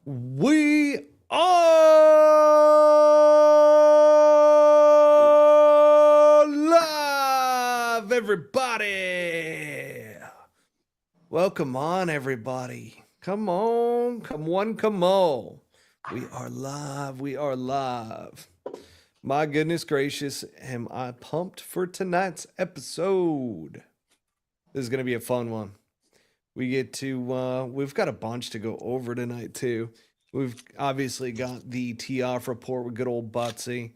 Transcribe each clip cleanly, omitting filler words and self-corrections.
We are live, everybody. Welcome on, everybody. Come on, come on, come on. We are live. We are live. My goodness gracious, am I pumped for tonight's episode. This is going to be a fun one. We get to, we've got a bunch to go over tonight, too. We've obviously got the tee-off report with good old Buttsy.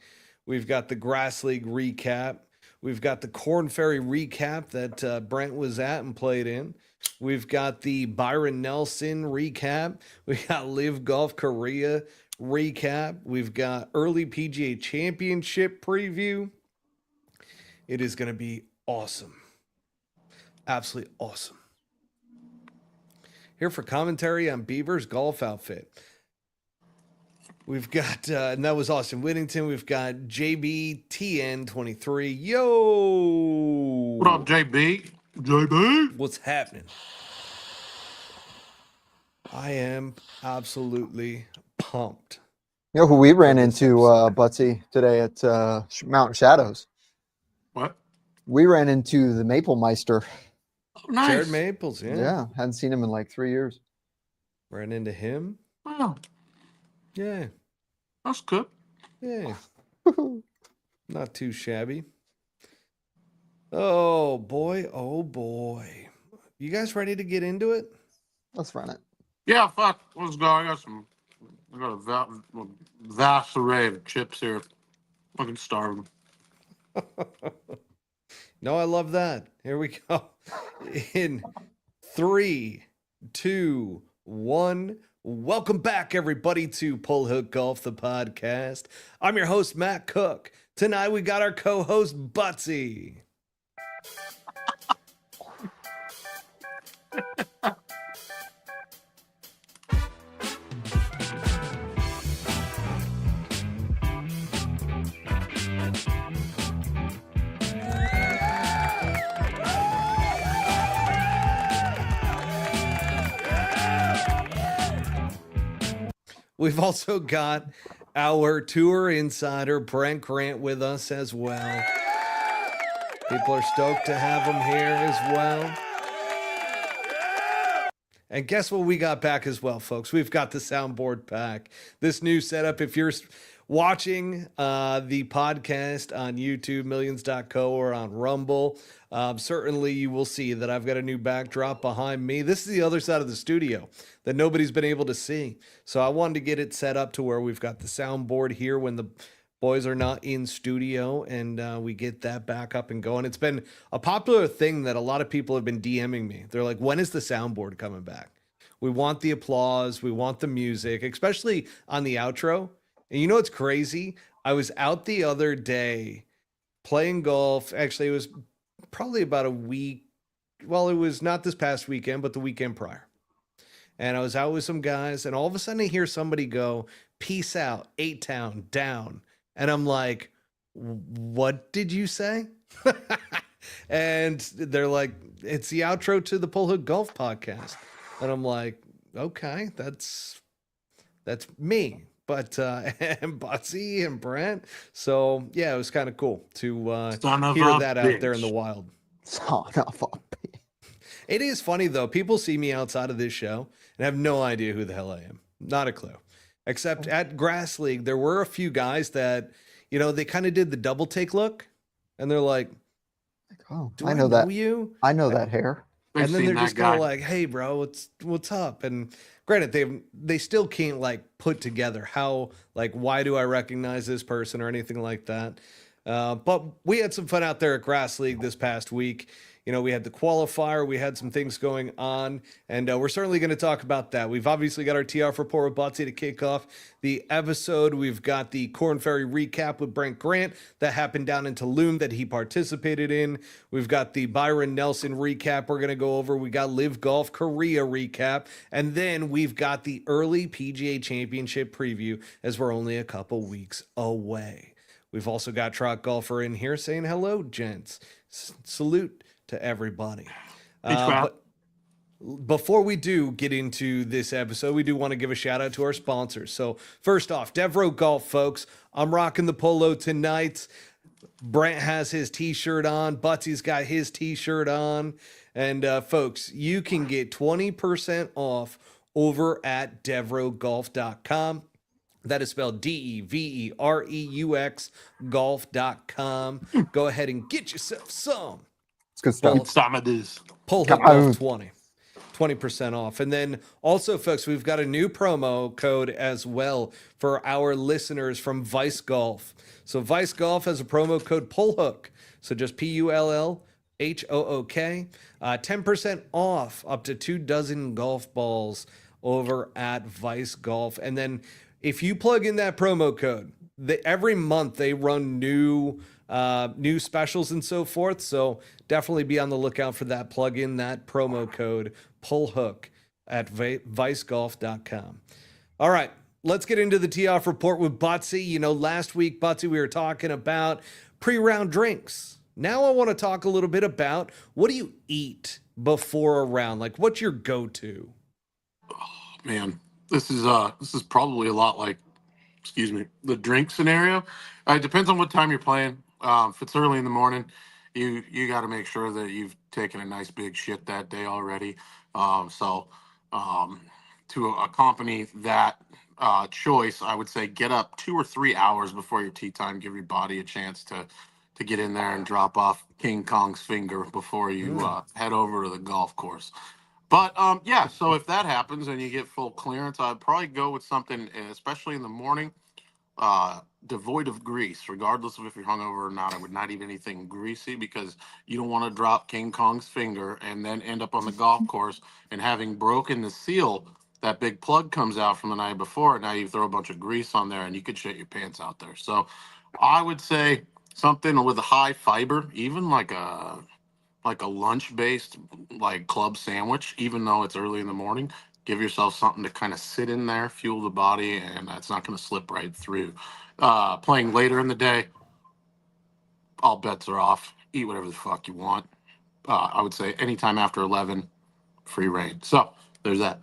We've got the Grass League recap. We've got the Korn Ferry recap that Brent was at and played in. We've got the Byron Nelson recap. We got LIV Golf Korea recap. We've got early PGA Championship preview. It is going to be awesome. Absolutely awesome. Here for commentary on Beaver's golf outfit. We've got, and that was Austin Whittington. We've got JBTN23. Yo! What up, JB? JB? What's happening? I am absolutely pumped. You know who we ran into, Buttsy, today at Mountain Shadows? What? We ran into the Maple Meister. Oh, nice. Jared Maples, yeah. Yeah, hadn't seen him in like 3 years. Ran into him. Oh, Yeah. that's good. Yeah. Not too shabby. Oh boy. Oh boy. You guys ready to get into it? Let's run it. Yeah, fuck. Let's go. I got a vast array of chips here. Fucking starving. No, I love that. Here we go. In 3, 2, 1. Welcome back, everybody, to Pull Hook Golf, the podcast. I'm your host, Matt Cook. Tonight, we got our co-host, Buttsy. We've also got our tour insider, Brent with us as well. People are stoked to have him here as well. And guess what we got back as well, folks? We've got the soundboard back. This new setup, if you're watching the podcast on YouTube, millions.co, or on Rumble, certainly you will see that I've got a new backdrop behind me. This is the other side of the studio that nobody's been able to see. So I wanted to get it set up to where we've got the soundboard here when the boys are not in studio, and we get that back up and going. It's been a popular thing that a lot of people have been DMing me. They're like, when is the soundboard coming back? We want the applause. We want the music, especially on the outro. And you know what's crazy? I was out the other day playing golf. Actually, it was probably about a week. Well, it was not this past weekend, but the weekend prior. And I was out with some guys, and all of a sudden I hear somebody go, "Peace out, 8-Town, down." And I'm like, what did you say? And they're like, it's the outro to the Pull Hook Golf podcast. And I'm like, okay, that's me. But and Buttsy and Brent. So yeah, it was kind of cool to hear that out there in the wild. Son of a bitch. It is funny though. People see me outside of this show and have no idea who the hell I am. Not a clue. Except at Grass League, there were a few guys that, you know, they kind of did the double take look, and they're like, "Oh, do I know that. You? I know that hair." And then they're just kind of like, "Hey, bro, what's up?" And granted, they still can't like put together how, like, why do I recognize this person or anything like that. But we had some fun out there at Grass League this past week. You know, we had the qualifier, we had some things going on, and we're certainly going to talk about that. We've obviously got our tee-off report with Buttsy to kick off the episode. We've got the Korn Ferry recap with Brent that happened down in Tulum that he participated in. We've got the Byron Nelson recap we're going to go over. We got LIV Golf Korea recap, and then we've got the early PGA Championship preview as we're only a couple weeks away. We've also got Trot Golfer in here saying hello, gents. Salute to everybody. But before we do get into this episode, we do want to give a shout out to our sponsors. So first off, Devro Golf, folks. I'm rocking the polo tonight. Brent has his t-shirt on. Butsy's got his t-shirt on. And folks, you can get 20% off over at devrogolf.com. That is spelled DEVEREUX golf.com. Go ahead and get yourself some. It's good stuff. Some of this. Pull Hook Golf 20% off. And then also, folks, we've got a new promo code as well for our listeners from Vice Golf. So Vice Golf has a promo code PULLHOOK. So just PULLHOOK. 10% off up to 2 dozen golf balls over at Vice Golf. And then if you plug in that promo code, every month they run new specials and so forth. So definitely be on the lookout for that. Plug in that promo code PULLHOOK at vicegolf.com. All right, let's get into the tee-off report with Buttsy. You know, last week, Buttsy, we were talking about pre-round drinks. Now I want to talk a little bit about what do you eat before a round? Like, what's your go-to? Oh, man, this is probably a lot like, the drink scenario. It depends on what time you're playing. If it's early in the morning, you got to make sure that you've taken a nice big shit that day already. To accompany that choice, I would say get up 2 or 3 hours before your tee time. Give your body a chance to get in there and drop off King Kong's finger before you head over to the golf course. But so if that happens and you get full clearance, I'd probably go with something, especially in the morning, devoid of grease, regardless of if you're hungover or not. I would not eat anything greasy because you don't want to drop King Kong's finger and then end up on the golf course and having broken the seal, that big plug comes out from the night before. And now you throw a bunch of grease on there and you could shit your pants out there. So I would say something with a high fiber, even like a lunch-based like club sandwich, even though it's early in the morning. Give yourself something to kind of sit in there, fuel the body, and it's not going to slip right through. Playing later in the day, all bets are off. Eat whatever the fuck you want. I would say anytime after 11, free reign. So there's that.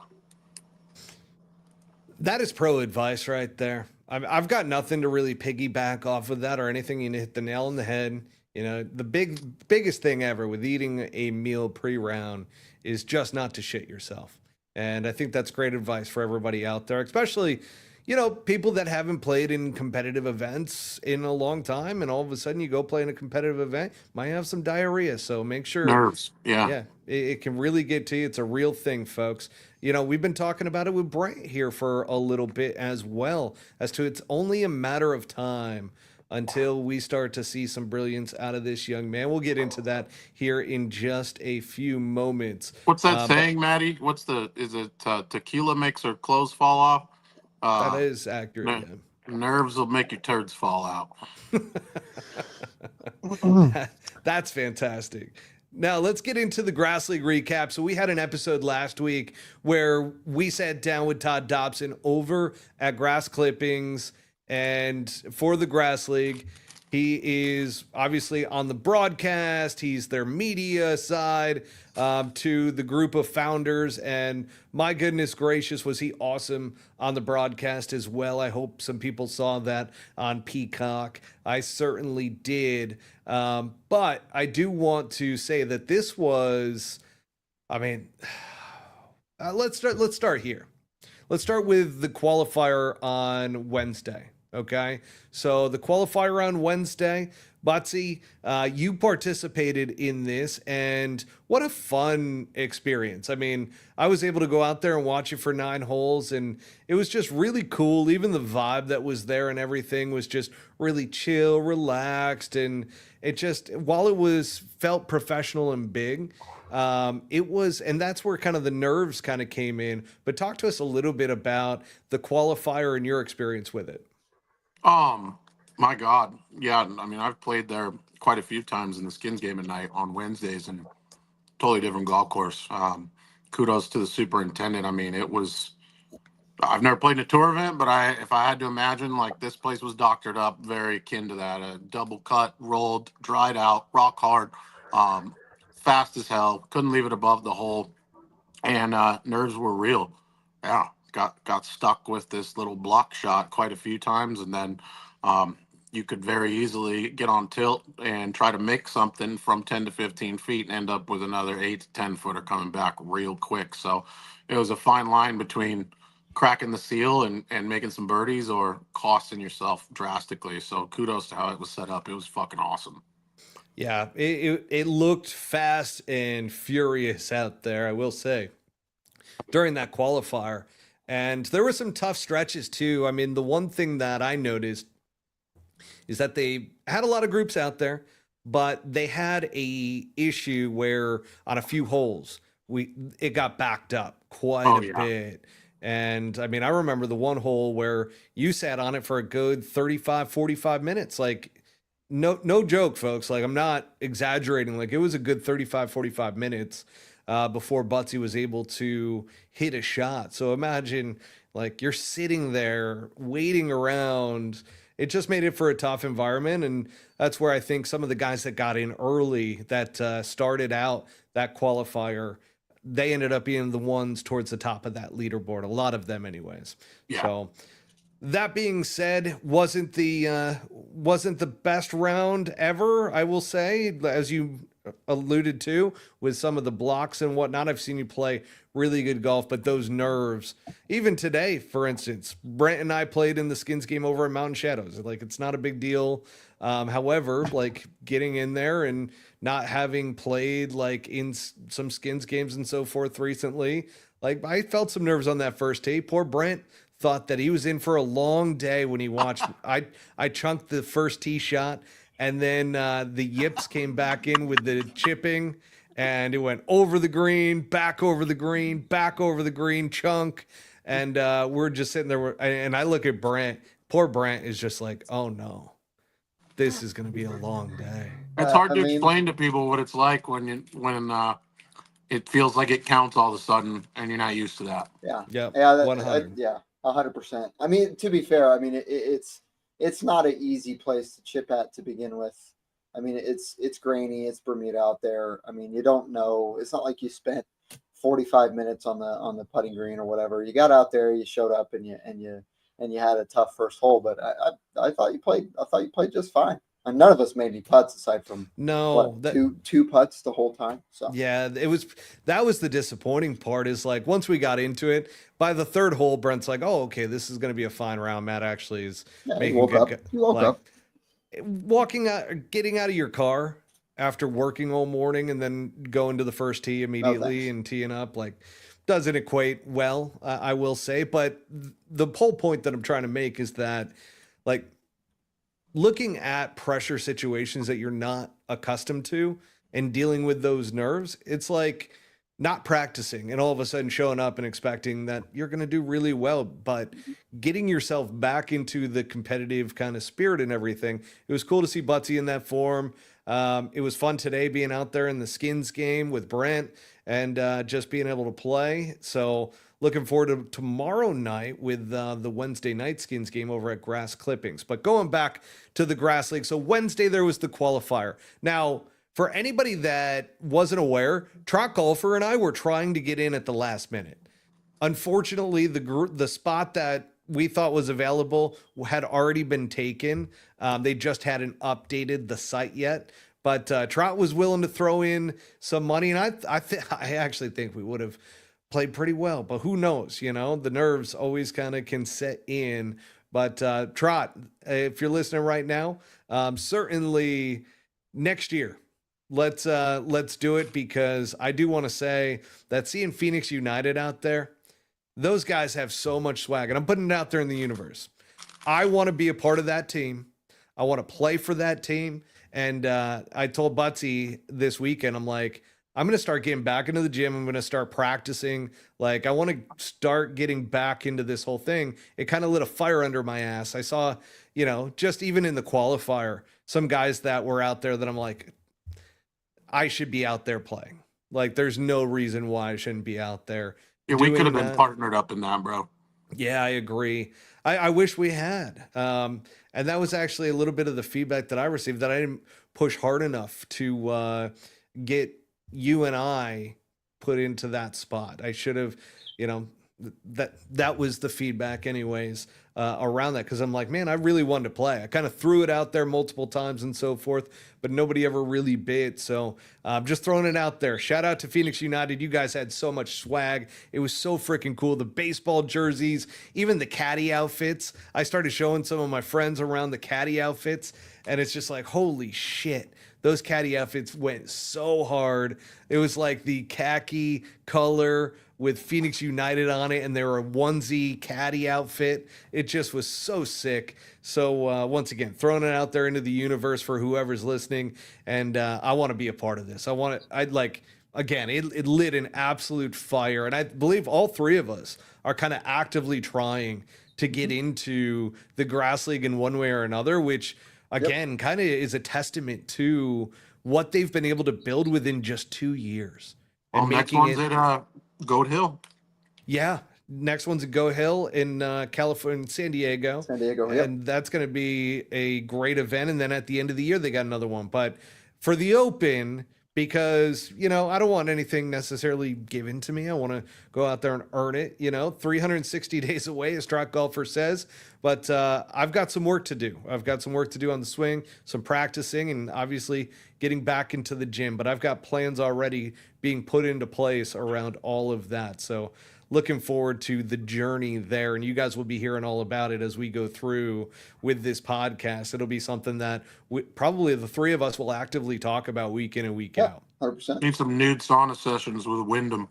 That is pro advice right there. I've got nothing to really piggyback off of that or anything. You hit the nail on the head. You know, the biggest thing ever with eating a meal pre-round is just not to shit yourself. And I think that's great advice for everybody out there, especially, you know, people that haven't played in competitive events in a long time. And all of a sudden you go play in a competitive event, might have some diarrhea. So make sure. Nerves. Yeah. Yeah. It can really get to you. It's a real thing, folks. You know, we've been talking about it with Brent here for a little bit as well, as to it's only a matter of time until we start to see some brilliance out of this young man. We'll get into that here in just a few moments. What's that saying, Maddie? Is it tequila makes her clothes fall off? That is accurate. Nerves will make your turds fall out. That's fantastic. Now let's get into the Grass League recap. So we had an episode last week where we sat down with Todd Dobson over at Grass Clippings, and for the Grass League, he is obviously on the broadcast. He's their media side to the group of founders. And my goodness gracious, was he awesome on the broadcast as well. I hope some people saw that on Peacock. I certainly did. But I do want to say that this was, let's start here. Let's start with the qualifier on Wednesday. Okay, so the qualifier on Wednesday, Buttsy, you participated in this, and what a fun experience. I mean, I was able to go out there and watch it for 9 holes, and it was just really cool. Even the vibe that was there and everything was just really chill, relaxed, and it just, while it was felt professional and big, it was, and that's where kind of the nerves kind of came in. But talk to us a little bit about the qualifier and your experience with it. My God. Yeah. I mean, I've played there quite a few times in the skins game at night on Wednesdays, and totally different golf course. Kudos to the superintendent. I mean, I've never played in a tour event, but if I had to imagine, like, this place was doctored up, very akin to that. A double cut, rolled, dried out, rock hard, fast as hell. Couldn't leave it above the hole. and nerves were real. Yeah, got stuck with this little block shot quite a few times, and then um, you could very easily get on tilt and try to make something from 10 to 15 feet and end up with another 8 to 10 footer coming back real quick. So it was a fine line between cracking the seal and making some birdies or costing yourself drastically. So kudos to how it was set up. It was fucking awesome. Yeah, it looked fast and furious out there, I will say, during that qualifier. And there were some tough stretches too. I mean, the one thing that I noticed is that they had a lot of groups out there, but they had a issue where on a few holes it got backed up quite a bit. And I mean, I remember the one hole where you sat on it for a good 35, 45 minutes. Like, no joke, folks. Like, I'm not exaggerating. Like, it was a good 35, 45 minutes before Buttsy was able to hit a shot. So imagine, like, you're sitting there waiting around. It just made it for a tough environment. And that's where I think some of the guys that got in early that started out that qualifier, they ended up being the ones towards the top of that leaderboard. A lot of them anyways. Yeah. So that being said, wasn't the best round ever, I will say, as you alluded to with some of the blocks and whatnot. I've seen you play really good golf, but those nerves, even today, for instance, Brent and I played in the Skins game over at Mountain Shadows. Like, it's not a big deal. However, like, getting in there and not having played like in some Skins games and so forth recently, like, I felt some nerves on that first tee. Poor Brent thought that he was in for a long day when he watched. I chunked the first tee shot, and then the yips came back in with the chipping, and it went over the green, back over the green, back over the green, chunk, and we're just sitting there. And I look at Brent. Poor Brent is just like, oh no, this is going to be a long day. It's hard to explain to people what it's like when it feels like it counts all of a sudden, and you're not used to that. Yeah. Yep. Yeah. 100. Yeah. 100%. I mean, to be fair, I mean, it's not an easy place to chip at to begin with. I mean, it's grainy, it's Bermuda out there. I mean, you don't know. It's not like you spent 45 minutes on the putting green or whatever. You got out there, you showed up, and you had a tough first hole. But I thought you played. I thought you played just fine. And none of us made any putts aside from two putts the whole time. So yeah, that was the disappointing part. Is like, once we got into it, by the third hole, Brent's like, oh, okay, this is going to be a fine round. Matt actually is making good. You woke up. Walking out, getting out of your car after working all morning and then going to the first tee immediately and teeing up, like, doesn't equate well, I will say. But the whole point that I'm trying to make is that, like, looking at pressure situations that you're not accustomed to and dealing with those nerves, it's like not practicing and all of a sudden showing up and expecting that you're going to do really well, but getting yourself back into the competitive kind of spirit and everything. It was cool to see Buttsy in that form. It was fun today being out there in the Skins game with Brent and just being able to play. So looking forward to tomorrow night with the Wednesday night Skins game over at Grass Clippings. But going back to the Grass League, so Wednesday there was the qualifier. Now, for anybody that wasn't aware, Trot Golfer and I were trying to get in at the last minute. Unfortunately, the spot that we thought was available had already been taken. They just hadn't updated the site yet. But Trot was willing to throw in some money, and I actually think we would have played pretty well. But who knows? You know, the nerves always kind of can set in. But Trot, if you're listening right now, certainly next year, let's do it, because I do want to say that seeing Phoenix United out there, those guys have so much swag, and I'm putting it out there in the universe. I want to be a part of that team. I want to play for that team. And I told Buttsy this weekend, I'm like, I'm going to start getting back into the gym. I'm going to start practicing. Like, I want to start getting back into this whole thing. It kind of lit a fire under my ass. I saw, you know, just even in the qualifier, some guys that were out there that I'm like, I should be out there playing. Like, there's no reason why I shouldn't be out there. Yeah, we could have been partnered up in that, bro. Yeah, I agree. I wish we had. And that was actually a little bit of the feedback that I received, that I didn't push hard enough to get you and I put into that spot. I should have, you know, that was the feedback anyways around that, because I'm like, man, I really wanted to play. I kind of threw it out there multiple times and so forth, but nobody ever really bit. So I'm just throwing it out there. Shout out to Phoenix United. You guys had so much swag. It was so freaking cool. The baseball jerseys, even the caddy outfits. I started showing some of my friends around the caddy outfits, and it's just like, holy shit. Those caddy outfits went so hard. It was like the khaki color with Phoenix United on it, and they were a onesie caddy outfit. It just was so sick. So once again, throwing it out there into the universe for whoever's listening, and I want to be a part of this. It lit an absolute fire, and I believe all three of us are kind of actively trying to get into the grass league in one way or another, which again kind of is a testament to what they've been able to build within just 2 years. Well, next one's at Goat Hill. Yeah, next one's at Go Hill in California, San Diego. And that's going to be a great event. And then at the end of the year, they got another one. But for the Open, because, you know, I don't want anything necessarily given to me. I want to go out there and earn it, 360 days away, as Track Golfer says. But I've got some work to do. I've got some work to do on the swing, some practicing, and obviously getting back into the gym. But I've got plans already being put into place around all of that. So looking forward to the journey there. And you guys will be hearing all about it as we go through with this podcast. It'll be something that probably the three of us will actively talk about week in and week out. 100%. Need some nude sauna sessions with Wyndham.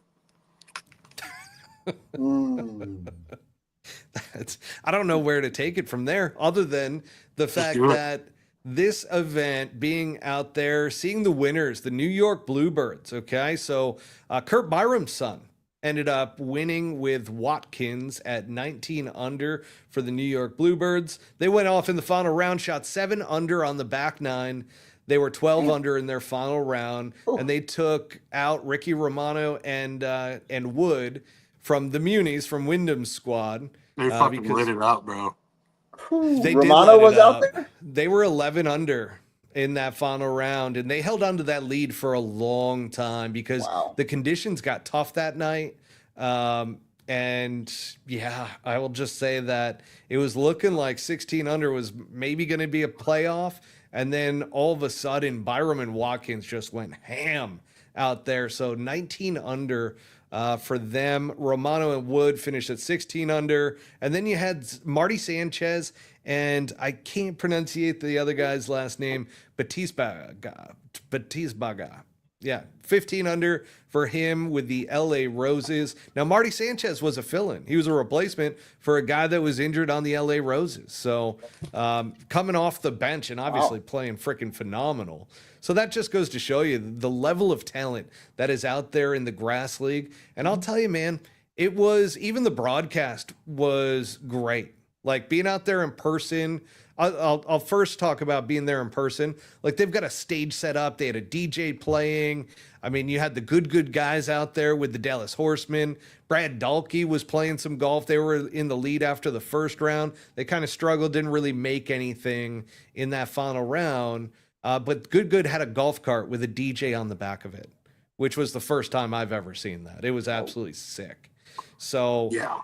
I don't know where to take it from there, other than the fact that this event being out there, seeing the winners, the New York Bluebirds. Okay. So Kurt Byram's son ended up winning with Watkins at 19 under for the New York Bluebirds. They went off in the final round, shot 7 under on the back nine. They were 12 under in their final round, and they took out Ricky Romano and Wood from the Munis, from Wyndham's squad. They fucking lit it up, bro. They Romano was out there? They were 11 under in that final round, and they held on to that lead for a long time because the conditions got tough that night. And yeah, I will just say that it was looking like 16 under was maybe going to be a playoff. And then all of a sudden, Byram and Watkins just went ham out there. So 19 under for them. Romano and Wood finished at 16 under. And then you had Marty Sanchez, and I can't pronunciate the other guy's last name, Batisbaga. Yeah, 15 under for him with the LA Roses. Now, Marty Sanchez was a fill-in. He was a replacement for a guy that was injured on the LA Roses. So coming off the bench and obviously playing freaking phenomenal. So that just goes to show you the level of talent that is out there in the grass league. And I'll tell you, man, it was, even the broadcast was great. Like being out there in person. I'll first talk about being there in person. Like they've got a stage set up. They had a DJ playing. I mean, you had the good guys out there with the Dallas Horsemen. Brad Dahlke was playing some golf. They were in the lead after the first round. They kind of struggled, didn't really make anything in that final round. But Good had a golf cart with a DJ on the back of it, which was the first time I've ever seen that. It was absolutely sick. So yeah.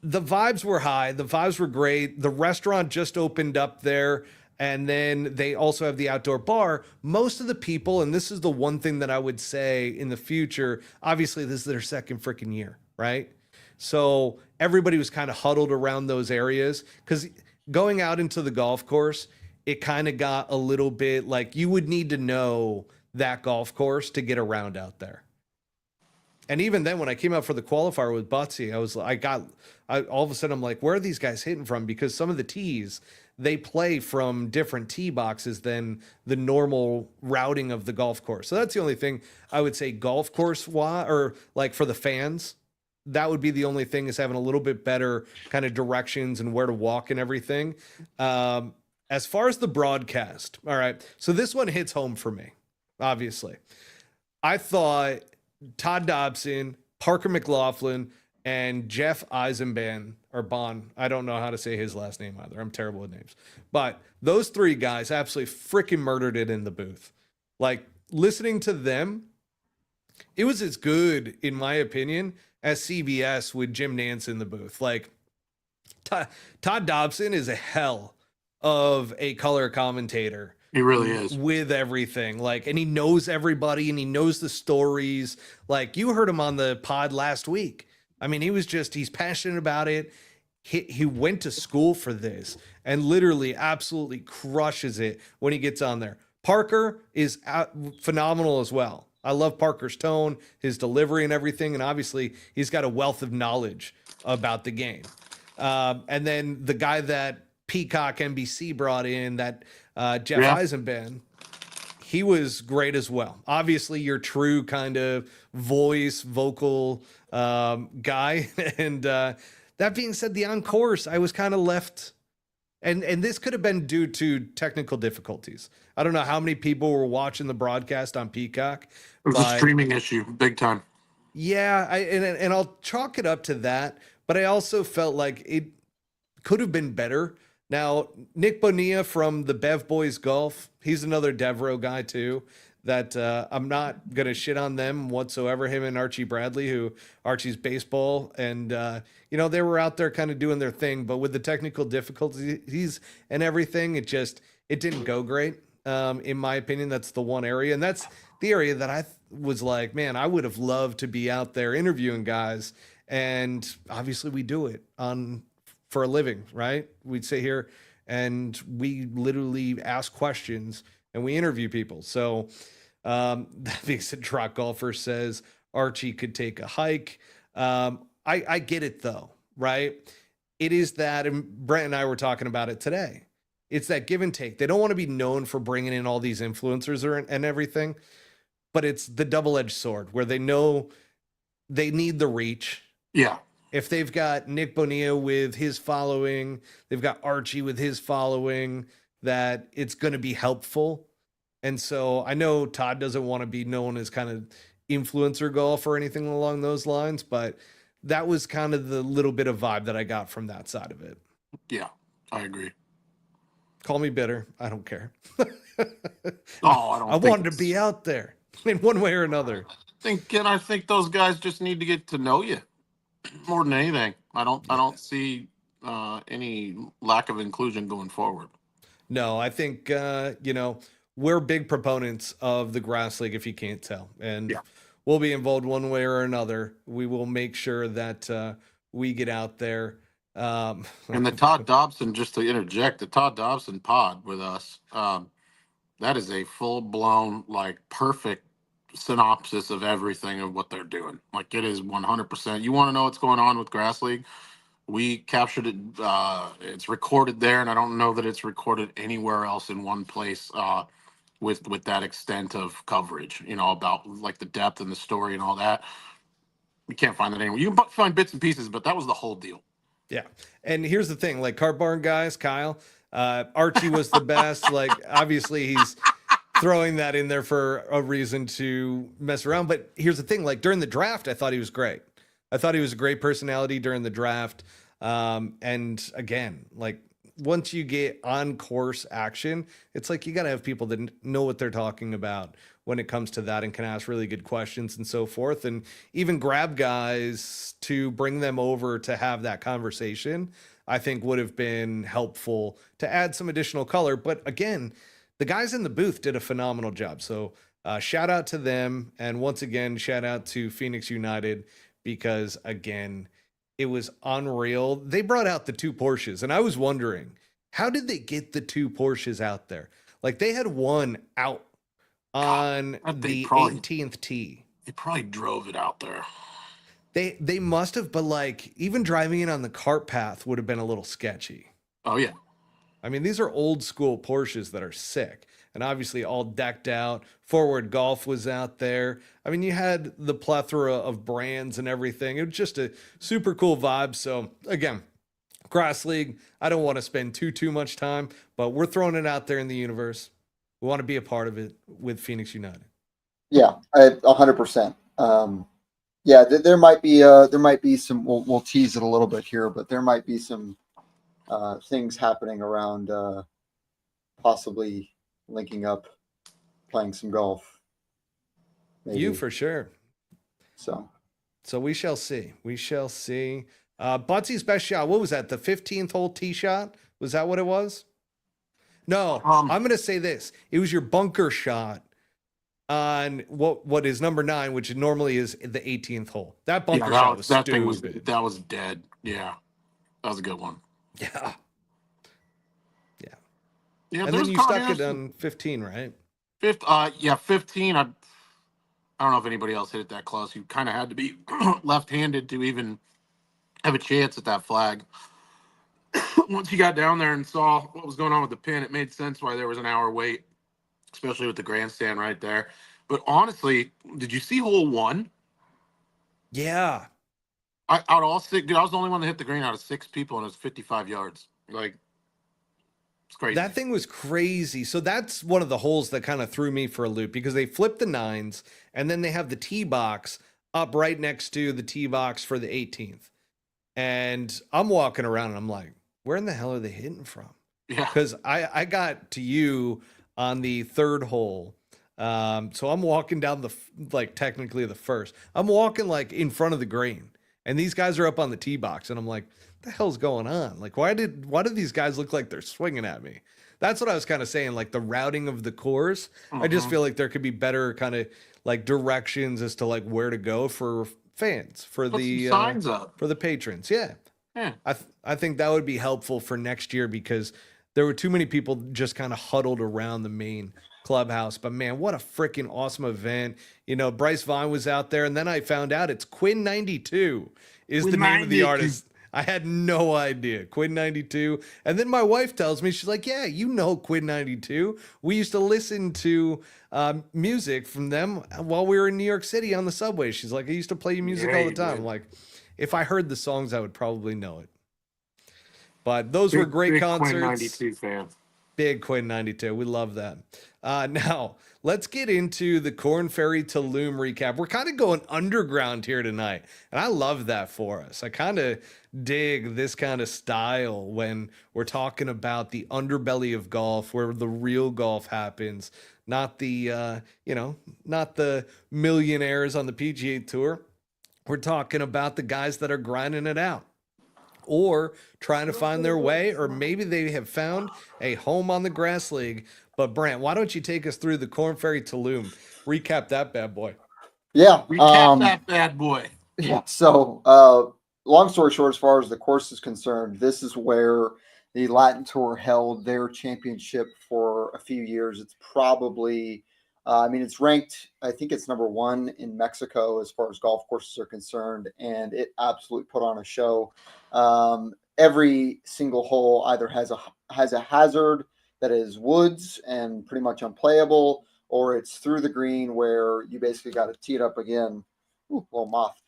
The vibes were high. The vibes were great. The restaurant just opened up there, and then they also have the outdoor bar. Most of the people, and this is the one thing that I would say in the future, obviously this is their second freaking year, right? So everybody was kind of huddled around those areas, because going out into the golf course, it kind of got a little bit like you would need to know that golf course to get around out there. And even then, when I came out for the qualifier with Buttsy, all of a sudden I'm like, where are these guys hitting from? Because some of the tees, they play from different tee boxes than the normal routing of the golf course. So that's the only thing I would say golf course or like for the fans, that would be the only thing, is having a little bit better kind of directions and where to walk and everything. As far as the broadcast, all right. So this one hits home for me, obviously. I thought Todd Dobson, Parker McLaughlin, and Jeff Eisenbahn, or Bon. I don't know how to say his last name either. I'm terrible with names. But those three guys absolutely freaking murdered it in the booth. Like, listening to them, It was as good, in my opinion, as CBS with Jim Nance in the booth. Like Todd Dobson is a hell of a color commentator. He really is. With everything. Like, and he knows everybody and he knows the stories. Like, you heard him on the pod last week. I mean, he's passionate about it. He went to school for this and literally absolutely crushes it when he gets on there. Parker is phenomenal as well. I love Parker's tone, his delivery and everything. And obviously he's got a wealth of knowledge about the game. And then the guy that Peacock NBC brought in, that Jeff Eisenband, he was great as well. Obviously your true kind of vocal guy. And that being said, the on-course, I was kind of left, and this could have been due to technical difficulties. I don't know how many people were watching the broadcast on Peacock. It was a streaming issue, big time. Yeah, and I'll chalk it up to that, but I also felt like it could have been better. Now, Nick Bonilla from the Bev Boys Golf, he's another Devereaux guy too, that I'm not going to shit on them whatsoever, him and Archie Bradley, who Archie's baseball. And, they were out there kind of doing their thing, but with the technical difficulties and everything, it didn't go great. In my opinion, that's the one area. And that's the area that I was like, man, I would have loved to be out there interviewing guys. And obviously we do it for a living, right? We'd sit here and we literally ask questions and we interview people. So that being said, Trot Golfer says Archie could take a hike. I get it though, right? It is that, and Brent and I were talking about it today. It's that give and take. They don't want to be known for bringing in all these influencers and everything, but it's the double-edged sword where they know they need the reach. Yeah. If they've got Nick Bonilla with his following, they've got Archie with his following, that it's going to be helpful. And so I know Todd doesn't want to be known as kind of influencer golf or anything along those lines, but that was kind of the little bit of vibe that I got from that side of it. Yeah, I agree. Call me bitter. I don't care. I wanted to be out there in one way or another. I think those guys just need to get to know you more than anything. I don't see any lack of inclusion going forward. No, I think we're big proponents of the grass league, if you can't tell, and we'll be involved one way or another. We will make sure that we get out there. And the Todd Dobson, just to interject, the Todd Dobson pod with us, that is a full-blown, like, perfect synopsis of everything of what they're doing. Like, it is 100%. You want to know what's going on with Grass League? We captured it. It's recorded there, and I don't know that it's recorded anywhere else in one place with that extent of coverage, about like the depth and the story and all that. You can't find that anywhere. You can find bits and pieces, but that was the whole deal. Yeah. And here's the thing, like Cart Barn guys, Kyle, Archie was the best. Like, obviously he's throwing that in there for a reason to mess around. But here's the thing, like during the draft, I thought he was great. I thought he was a great personality during the draft. And again, like once you get on course action, it's like you got to have people that know what they're talking about when it comes to that and can ask really good questions and so forth. And even grab guys to bring them over to have that conversation, I think would have been helpful to add some additional color. But again, the guys in the booth did a phenomenal job. So shout out to them. And once again, shout out to Phoenix United, because again, it was unreal. They brought out the 2 Porsches, and I was wondering, how did they get the 2 Porsches out there? Like they had one out on the 18th tee. They probably drove it out there. They must have, but like even driving it on the cart path would have been a little sketchy. Oh yeah. I mean, these are old school Porsches that are sick, and obviously all decked out. Forward Golf was out there. I mean, you had the plethora of brands and everything. It was just a super cool vibe. So again, Grass League, I don't want to spend too much time, but we're throwing it out there in the universe. We want to be a part of it with Phoenix United. Yeah, 100%. Yeah, there might be some. We'll tease it a little bit here, but there might be some things happening around possibly linking up, playing some golf. Maybe. You for sure. So we shall see. We shall see. Butsy's best shot. What was that? The 15th hole tee shot? Was that what it was? No, I'm going to say this. It was your bunker shot on what is number 9, which normally is the 18th hole. That bunker shot was stupid. That was dead. Yeah. That was a good one. Yeah. Yeah. And then you stuck it on 15, right? 15. I don't know if anybody else hit it that close. You kind of had to be left-handed to even have a chance at that flag. Once you got down there and saw what was going on with the pin, it made sense why there was an hour wait, especially with the grandstand right there. But honestly, did you see hole 1? Yeah. Out of all 6, dude, I was the only one that hit the green out of 6 people, and it was 55 yards. Like, it's crazy. That thing was crazy. So that's one of the holes that kind of threw me for a loop because they flip the 9s and then they have the tee box up right next to the tee box for the 18th. And I'm walking around and I'm like, where in the hell are they hitting from? Yeah. Because I got to you on the 3rd hole. So I'm walking down technically the first. I'm walking like in front of the green. And these guys are up on the tee box. And I'm like, what the hell's going on? Like, why did these guys look like they're swinging at me? That's what I was kind of saying, like the routing of the course. I just feel like there could be better kind of like directions as to like where to go for fans, for the signs up for the patrons. Yeah. Yeah. I think that would be helpful for next year because there were too many people just kind of huddled around the main clubhouse. But man, what a freaking awesome event. You know, Bryce Vine was out there, and then I found out it's Quinn 92 is the name of the artist. I had no idea. Quinn 92. And then my wife tells me, she's like, yeah, you know Quinn 92. We used to listen to music from them while we were in New York City on the subway. She's like, I used to play music all the time. I'm like, if I heard the songs, I would probably know it. But those were great concerts. Quinn 92 fan. Big Quinn 92. We love that. Now, let's get into the Korn Ferry Tulum recap. We're kind of going underground here tonight, and I love that for us. I kind of dig this kind of style when we're talking about the underbelly of golf, where the real golf happens, not the, not the millionaires on the PGA Tour. We're talking about the guys that are grinding it out or trying to find their way, or maybe they have found a home on the grass league. But Brent, why don't you take us through the Korn Ferry Tulum? Recap that bad boy. Yeah. Recap that bad boy. Yeah. So, long story short, as far as the course is concerned, this is where the Latin Tour held their championship for a few years. It's probably, it's ranked, I think it's number 1 in Mexico as far as golf courses are concerned, and it absolutely put on a show. Every single hole either has a hazard that is woods and pretty much unplayable, or it's through the green where you basically got to tee it up again. Ooh, little moth.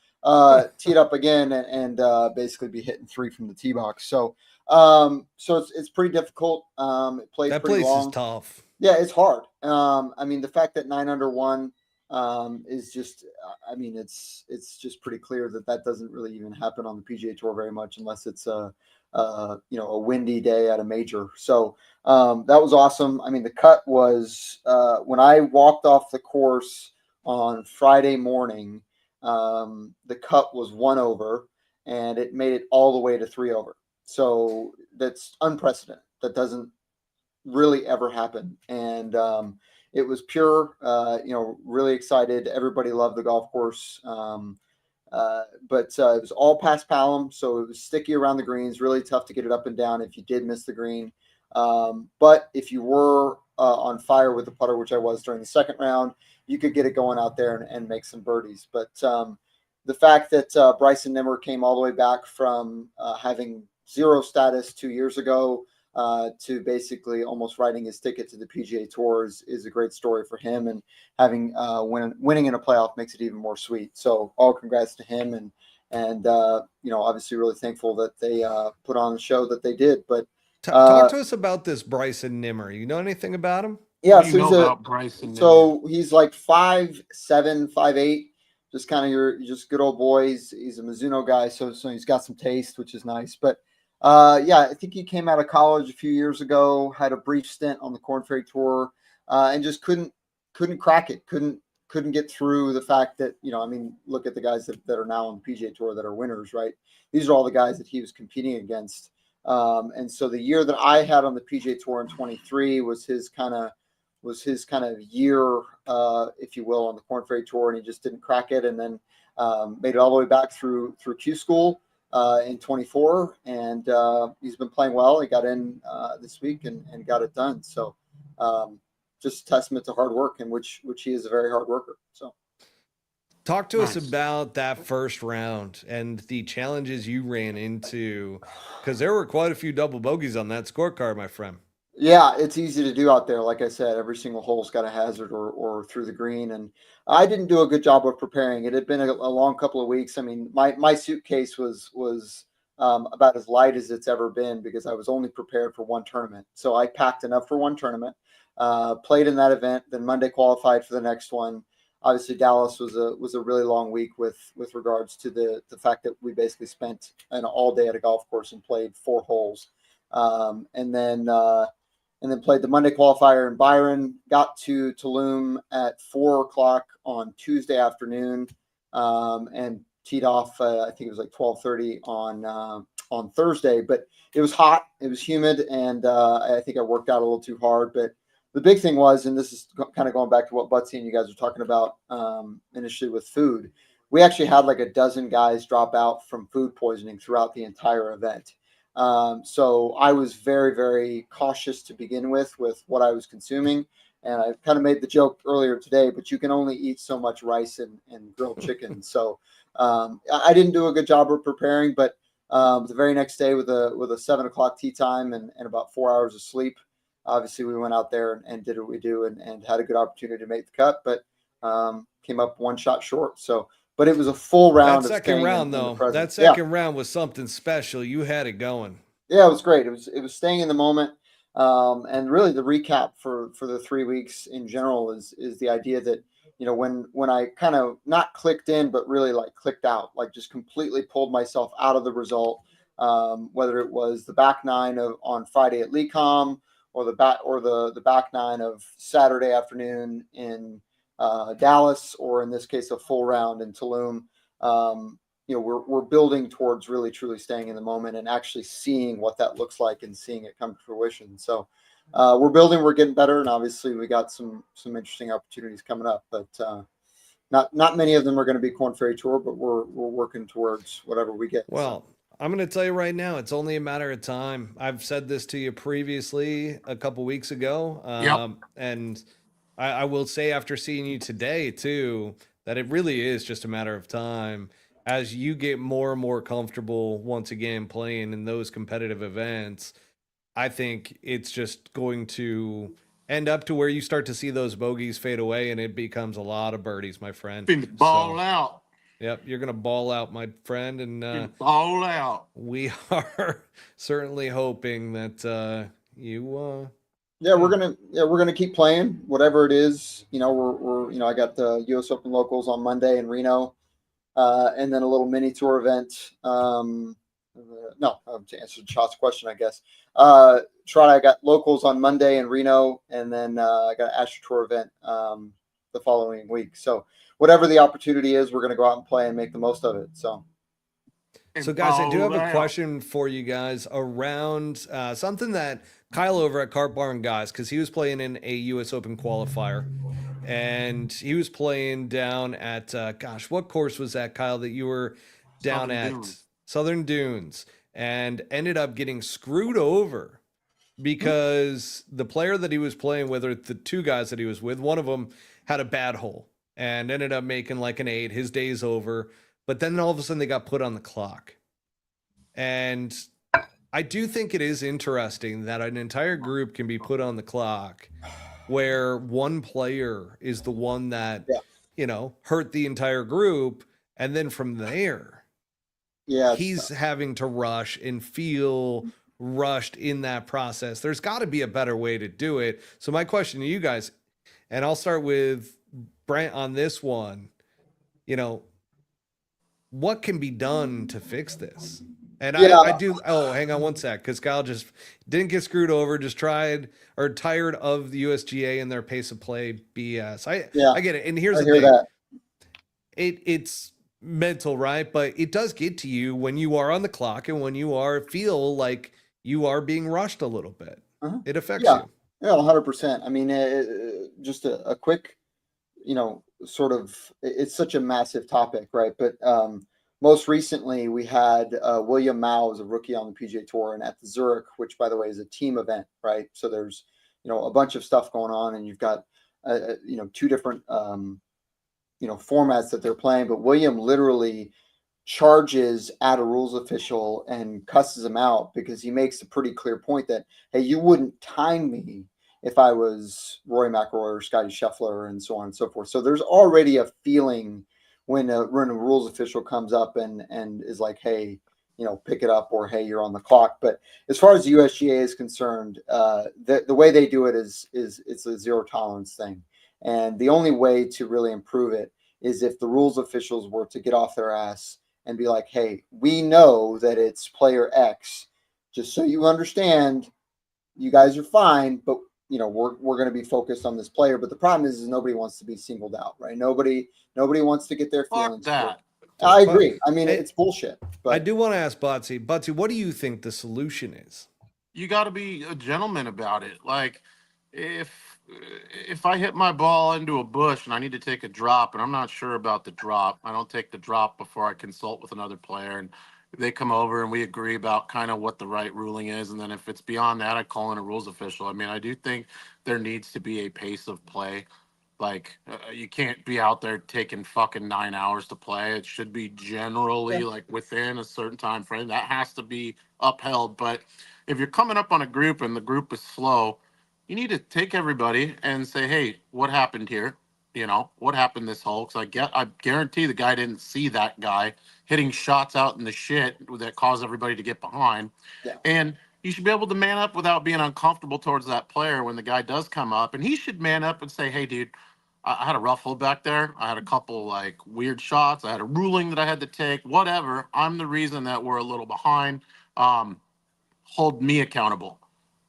Tee it up again and basically be hitting 3 from the tee box. So it's pretty difficult. It plays that pretty place long. Is tough. Yeah, it's hard. The fact that 9 under 1 is just, it's just pretty clear that doesn't really even happen on the PGA Tour very much unless it's a windy day at a major. So that was awesome. The cut was when I walked off the course on Friday morning, the cut was 1 over, and it made it all the way to 3 over. So that's unprecedented. That doesn't really ever happen. And it was pure, really excited. Everybody loved the golf course. But it was all past Palom, so it was sticky around the greens, really tough to get it up and down if you did miss the green. But if you were on fire with the putter, which I was during the second round, you could get it going out there and make some birdies. But the fact that Bryson Nimmer came all the way back from having 0 status 2 years ago to basically almost writing his ticket to the PGA Tour is a great story for him, and having winning in a playoff makes it even more sweet. So all congrats to him, and obviously really thankful that they put on the show that they did. But talk to us about this Bryson Nimmer. You know anything about him? Yeah, so he's about Bryson Nimmer? So he's like 5'7", 5'8", just kind of your just good old boy. He's a Mizuno guy, so he's got some taste, which is nice. But I think he came out of college a few years ago, had a brief stint on the Korn Ferry Tour, and just couldn't crack it. Couldn't couldn't get through the fact that, I mean, look at the guys that are now on the PGA Tour that are winners, right? These are all the guys that he was competing against. And so the year that I had on the PGA Tour in 23 was his kind of year, if you will, on the Korn Ferry Tour, and he just didn't crack it. And then made it all the way back through Q School in 24, and he's been playing well. He got in this week and got it done. So just testament to hard work, in which he is a very hard worker. So talk to us about that first round and the challenges you ran into, because there were quite a few double bogeys on that scorecard, my friend. Yeah, it's easy to do out there. Like I said, every single hole's got a hazard or through the green. And I didn't do a good job of preparing. It had been a long couple of weeks. I mean, my suitcase was about as light as it's ever been, because I was only prepared for one tournament. So I packed enough for one tournament, played in that event, then Monday qualified for the next one. Obviously, Dallas was a really long week with regards to the fact that we basically spent an all day at a golf course and played 4 holes. And then played the Monday qualifier in Byron, got to Tulum at 4:00 on Tuesday afternoon, and teed off, I think it was like 12:30 on Thursday. But it was hot, it was humid, and I think I worked out a little too hard. But the big thing was, and this is kind of going back to what Buttsy and you guys were talking about initially with food, we actually had like a dozen guys drop out from food poisoning throughout the entire event. So I was very, very cautious to begin with what I was consuming. And I kind of made the joke earlier today, but you can only eat so much rice and grilled chicken. So I didn't do a good job of preparing, but the very next day with a 7:00 tee time and about 4 hours of sleep, obviously we went out there and did what we do and had a good opportunity to make the cut, but came up one shot short. But it was a full round. That second round, though, that second round was something special. You had it going. Yeah, it was great. It was staying in the moment. And really the recap for the 3 weeks in general is the idea that, when I kind of not clicked in, but really like clicked out, like just completely pulled myself out of the result, whether it was the back nine on Friday at LECOM or the back nine of Saturday afternoon in Dallas, or in this case, a full round in Tulum. We're building towards really truly staying in the moment and actually seeing what that looks like and seeing it come to fruition. So we're building, we're getting better, and obviously we got some interesting opportunities coming up, but not many of them are going to be Korn Ferry Tour, but we're working towards whatever we get. Well, I'm going to tell you right now, it's only a matter of time. I've said this to you previously a couple weeks ago, and I will say after seeing you today too, that it really is just a matter of time as you get more and more comfortable once again playing in those competitive events. I think it's just going to end up to where you start to see those bogeys fade away and it becomes a lot of birdies, my friend. Ball out. Yep, you're going to ball out, my friend, and ball out. We are certainly hoping that you Yeah, we're gonna keep playing whatever it is. We're I got the U.S. Open locals on Monday in Reno, and then a little mini tour event. To answer Shot's question, I guess. I got locals on Monday in Reno, and then I got an Astro Tour event the following week. So whatever the opportunity is, we're gonna go out and play and make the most of it. So guys, I do have a question for you guys around something that Kyle over at Cart Barn Guys, because he was playing in a U.S. Open qualifier, and he was playing down at, what course was that, Kyle, that you were down at? Southern Dunes, and ended up getting screwed over because the player that he was playing with, or the 2 guys that he was with, one of them had a bad hole and ended up making like an 8. His day's over. But then all of a sudden they got put on the clock. And I do think it is interesting that an entire group can be put on the clock where one player is the one that, hurt the entire group. And then from there, he's having to rush and feel rushed in that process. There's got to be a better way to do it. So my question to you guys, and I'll start with Brent on this one, what can be done to fix this? And Yeah. I do. Oh, hang on one sec, because Kyle just didn't get screwed over. Just tired of the USGA and their pace of play BS. Yeah. I get it. And here's I the hear thing: that. it's mental, right? But it does get to you when you are on the clock and when you feel like you are being rushed a little bit. Uh-huh. It affects Yeah. you. Yeah, 100%. I mean, just a quick, sort of, it's such a massive topic, right? But most recently, we had William Mao as a rookie on the PGA Tour and at the Zurich, which, by the way, is a team event, right? So there's, a bunch of stuff going on, and you've got, two different, formats that they're playing. But William literally charges at a rules official and cusses him out because he makes a pretty clear point that, hey, you wouldn't time me if I was Rory McIlroy or Scotty Scheffler and so on and so forth. So there's already a feeling when a rules official comes up and is like, hey, pick it up, or hey, you're on the clock. But as far as the USGA is concerned, the way they do it is it's a zero tolerance thing. And the only way to really improve it is if the rules officials were to get off their ass and be like, hey, we know that it's player X. Just so you understand, you guys are fine, but we're going to be focused on this player. But the problem is nobody wants to be singled out, right? Nobody wants to get their feelings. Fuck that. I agree. I mean, it's bullshit. But I do want to ask Buttsy. Buttsy, what do you think the solution is? You got to be a gentleman about it. Like, if I hit my ball into a bush and I need to take a drop and I'm not sure about the drop, I don't take the drop before I consult with another player, and they come over and we agree about kind of what the right ruling is. And then if it's beyond that, I call in a rules official. I mean, I do think there needs to be a pace of play. Like, you can't be out there taking fucking 9 hours to play. It should be generally like within a certain time frame. That has to be upheld. But if you're coming up on a group and the group is slow, you need to take everybody and say, hey, what happened here? What happened this hole? Because I guarantee the guy didn't see that guy hitting shots out in the shit that caused everybody to get behind. Yeah. And you should be able to man up without being uncomfortable towards that player when the guy does come up. And he should man up and say, hey, dude, I had a rough hole back there. I had a couple like weird shots. I had a ruling that I had to take, whatever. I'm the reason that we're a little behind. Hold me accountable.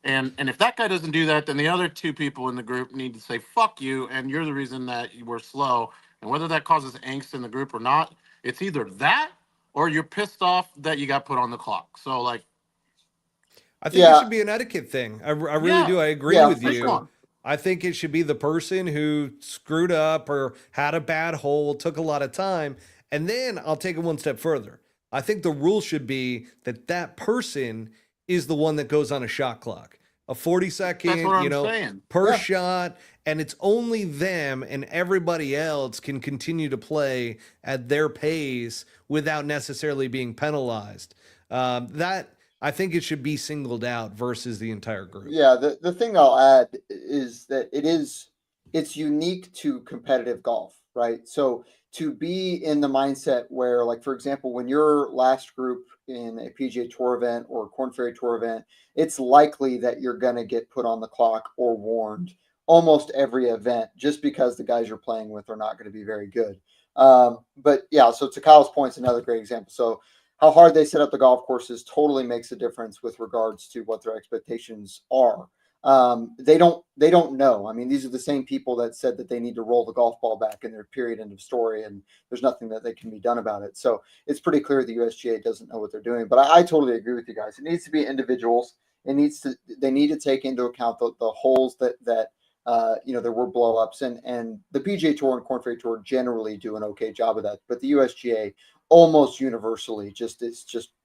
And if that guy doesn't do that, then the other two people in the group need to say, fuck you, and you're the reason that you were slow. And whether that causes angst in the group or not, it's either that or you're pissed off that you got put on the clock. So, like, I think it should be an etiquette thing. I really do. I agree with you. Sure. I think it should be the person who screwed up or had a bad hole, took a lot of time. And then I'll take it one step further. I think the rule should be that person is the one that goes on a shot clock, a 40-second, per shot. And it's only them, and everybody else can continue to play at their pace without necessarily being penalized. I think it should be singled out versus the entire group. Yeah, the thing I'll add is that it's unique to competitive golf, right? So to be in the mindset where, like, for example, when your last group in a PGA Tour event or a Korn Ferry Tour event, it's likely that you're going to get put on the clock or warned almost every event just because the guys you're playing with are not going to be very good. But yeah, so to Kyle's point, it's another great example. So how hard they set up the golf courses totally makes a difference with regards to what their expectations are. They don't know. I mean, these are the same people that said that they need to roll the golf ball back in their period, end of story, and there's nothing that they can be done about it. So it's pretty clear the USGA doesn't know what they're doing. But I totally agree with you guys. It needs to be individuals. They need to take into account the holes that there were blowups, and the PGA Tour and Korn Ferry Tour generally do an okay job of that. But the USGA almost universally just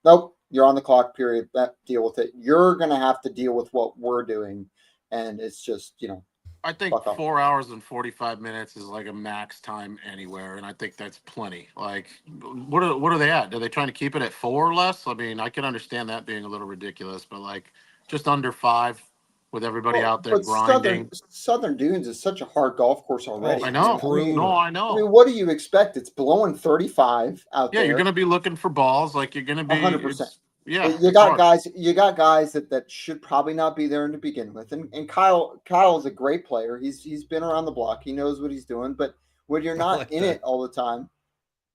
nope, you're on the clock, period. Deal with it. You're gonna have to deal with what we're doing, and it's just I think 4 hours and 45 minutes is like a max time anywhere, and I think that's plenty. Like, what are they at? Are they trying to keep it at 4 or less? I mean, I can understand that being a little ridiculous, but like just under 5 with everybody out there grinding. Southern Dunes is such a hard golf course already. I know. I know. I mean, what do you expect? It's blowing 35 out there. Yeah, you're going to be looking for balls. Like, you're going to be 100%. Yeah, you got guys. You got guys that should probably not be there to begin with. And Kyle is a great player. He's been around the block. He knows what he's doing. But when you're not in it all the time,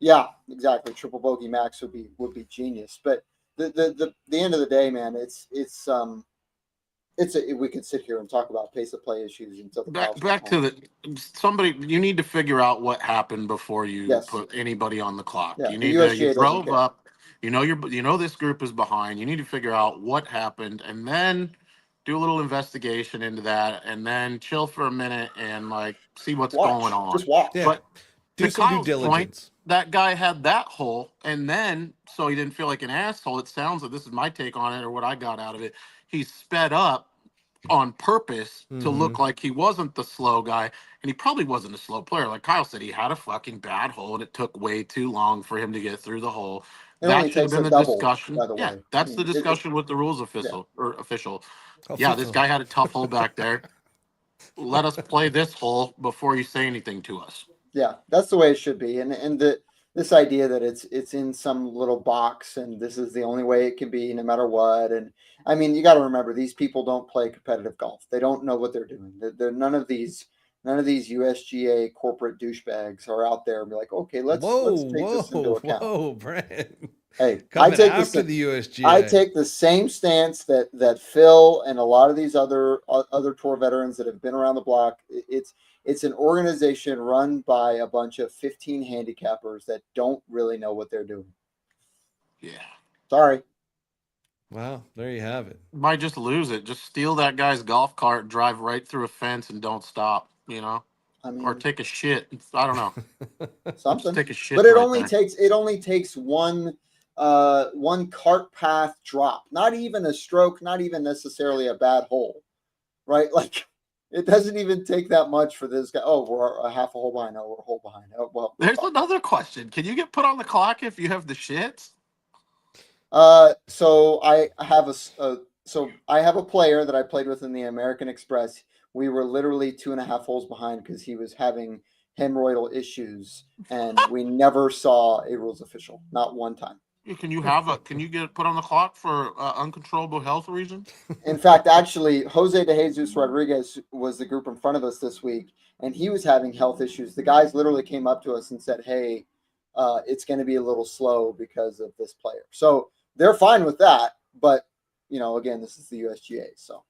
yeah, exactly. Triple bogey max would be genius. But the end of the day, man, we could sit here and talk about pace of play issues until the cows Back come to home. somebody. You need to figure out what happened before you Yes. put anybody on the clock. Yeah, You the need USGA you doesn't drove care. up. You know this group is behind. You need to figure out what happened, and then do a little investigation into that, and then chill for a minute and like see what's going on. Just watch. Yeah. But Do to some due Kyle's point, diligence. that guy had that hole, and then so he didn't feel like an asshole. It sounds like, this is my take on it or what I got out of it, he sped up on purpose to look like he wasn't the slow guy, and he probably wasn't a slow player. Like Kyle said, he had a fucking bad hole, and it took way too long for him to get through the hole. It That only should have takes been a the double, discussion. by the Yeah, way. that's I the mean, discussion with the rules official. Yeah, this Official. guy had a tough hole back there. Let us play this hole before you say anything to us. Yeah, that's the way it should be. And this idea that it's in some little box and this is the only way it can be no matter what. And I mean, you got to remember, these people don't play competitive golf. They don't know what they're doing. They're none of these USGA corporate douchebags are out there and be like, okay, let's take this into account. Whoa, Brent. Hey, Coming after the USGA. I take the same stance that Phil and a lot of these other tour veterans that have been around the block. It's an organization run by a bunch of 15 handicappers that don't really know what they're doing. Yeah. Sorry. Wow, there you have it. Might just lose it. Just steal that guy's golf cart, drive right through a fence, and don't stop. I mean, or take a shit. I don't know. something. Just take a shit. But it right only takes one cart path drop, not even a stroke, not even necessarily a bad hole, right? Like, it doesn't even take that much for this guy. Oh, we're a half a hole behind. Oh, we're a hole behind. Oh, well. There's another question. Can you get put on the clock if you have the shits? So I have a player that I played with in the American Express. We were literally 2.5 holes behind because he was having hemorrhoidal issues, and we never saw a rules official, not one time. Can you get put on the clock for uncontrollable health reasons? In fact, actually, Jose de Jesus Rodriguez was the group in front of us this week, and he was having health issues. The guys literally came up to us and said, hey, it's going to be a little slow because of this player. So they're fine with that. But, again, this is the USGA. So,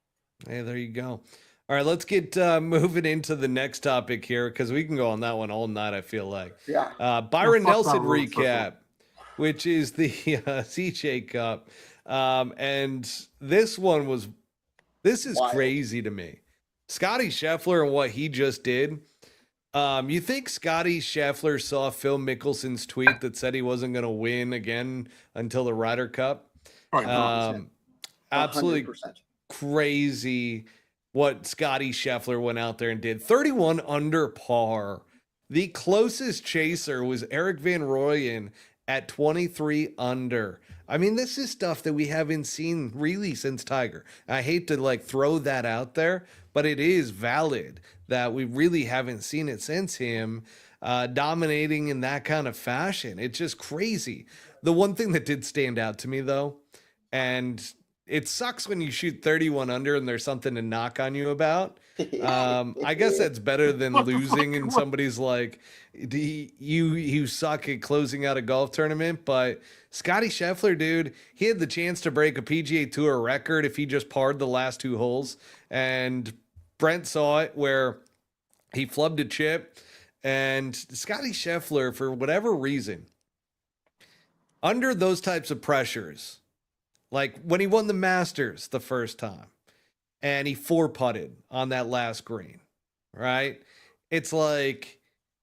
hey, there you go. All right, let's get moving into the next topic here because we can go on that one all night, I feel like. Yeah. Byron Nelson recap, which is the CJ Cup. And this is wild. Crazy to me. Scotty Scheffler and what he just did. You think Scotty Scheffler saw Phil Mickelson's tweet that said he wasn't going to win again until the Ryder Cup? Absolutely 100%. Crazy what Scotty Scheffler went out there and did. 31 under par. The closest chaser was Eric Van Rooyen at 23 under. I mean, this is stuff that we haven't seen really since Tiger. I hate to throw that out there, but it is valid that we really haven't seen it since him dominating in that kind of fashion. It's just crazy. The one thing that did stand out to me, though, and it sucks when you shoot 31 under and there's something to knock on you about. I guess that's better than losing and somebody's like, you suck at closing out a golf tournament. But Scotty Scheffler, dude, he had the chance to break a PGA Tour record if he just parred the last 2 holes. And Brent saw it where he flubbed a chip. And Scotty Scheffler, for whatever reason, under those types of pressures, like when he won the Masters the first time and he 4-putted on that last green, right? It's like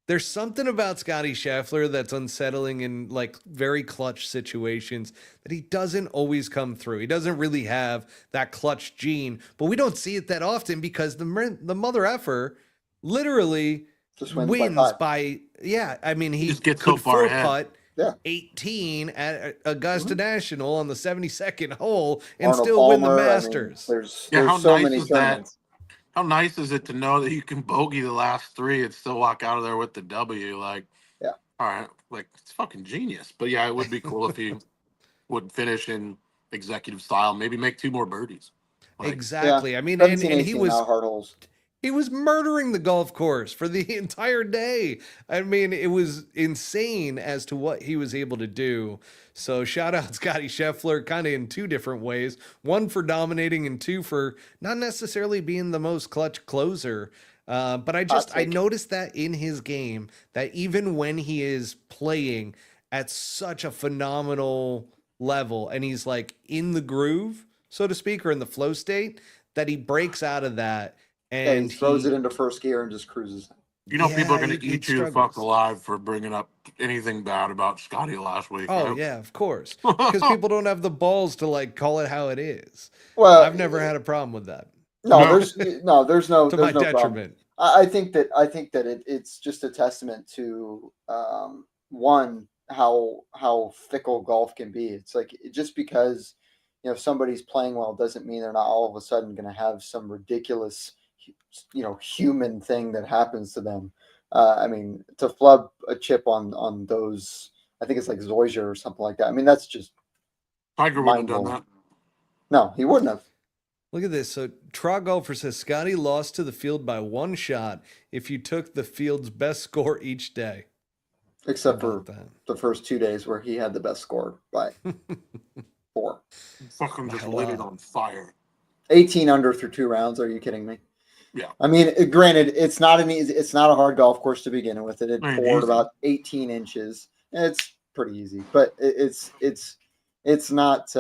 there's something about Scotty Scheffler that's unsettling in very clutch situations that he doesn't always come through. He doesn't really have that clutch gene, but we don't see it that often because the mother effer literally just wins by I mean, he just gets could so far 4-putt. Yeah. 18 at Augusta National on the 72nd hole and Arnold still win the Palmer, Masters. There's how so nice many is that? tournaments. How nice is it to know that you can bogey the last 3 and still walk out of there with the W? All right, it's fucking genius. But yeah, it would be cool if he would finish in executive style, maybe make 2 more birdies. Exactly. I mean, 17, and he 18, was hard holes. He was murdering the golf course for the entire day. I mean, it was insane as to what he was able to do. So shout out Scotty Scheffler, kind of in two different ways. One for dominating and two for not necessarily being the most clutch closer. But I noticed that in his game, that even when he is playing at such a phenomenal level and he's like in the groove, so to speak, or in the flow state, that he breaks out of that and he throws it into first gear and just cruises. You know, people are going to eat you fuck alive for bringing up anything bad about Scotty last week. Oh, right? yeah, of course. Because people don't have the balls to like call it how it is. Well, I've never had a problem with that. There's no to my no detriment. I think that it's just a testament to one, how fickle golf can be. It's like, just because somebody's playing well doesn't mean they're not all of a sudden going to have some ridiculous human thing that happens to them. I mean, to flub a chip on those, I think it's like Zoysia or something like that. I mean, that's just Tiger wouldn't have done that. No, he wouldn't have. Look at this. So Trot Golfer says Scotty lost to the field by one shot if you took the field's best score each day. Except for the first 2 days where he had the best score by 4. Fucking just lit it on fire. 18 under through 2 rounds. Are you kidding me? Yeah. I mean, granted, it's not a hard golf course to begin with. It poured about 18 inches. It's pretty easy, but it's not.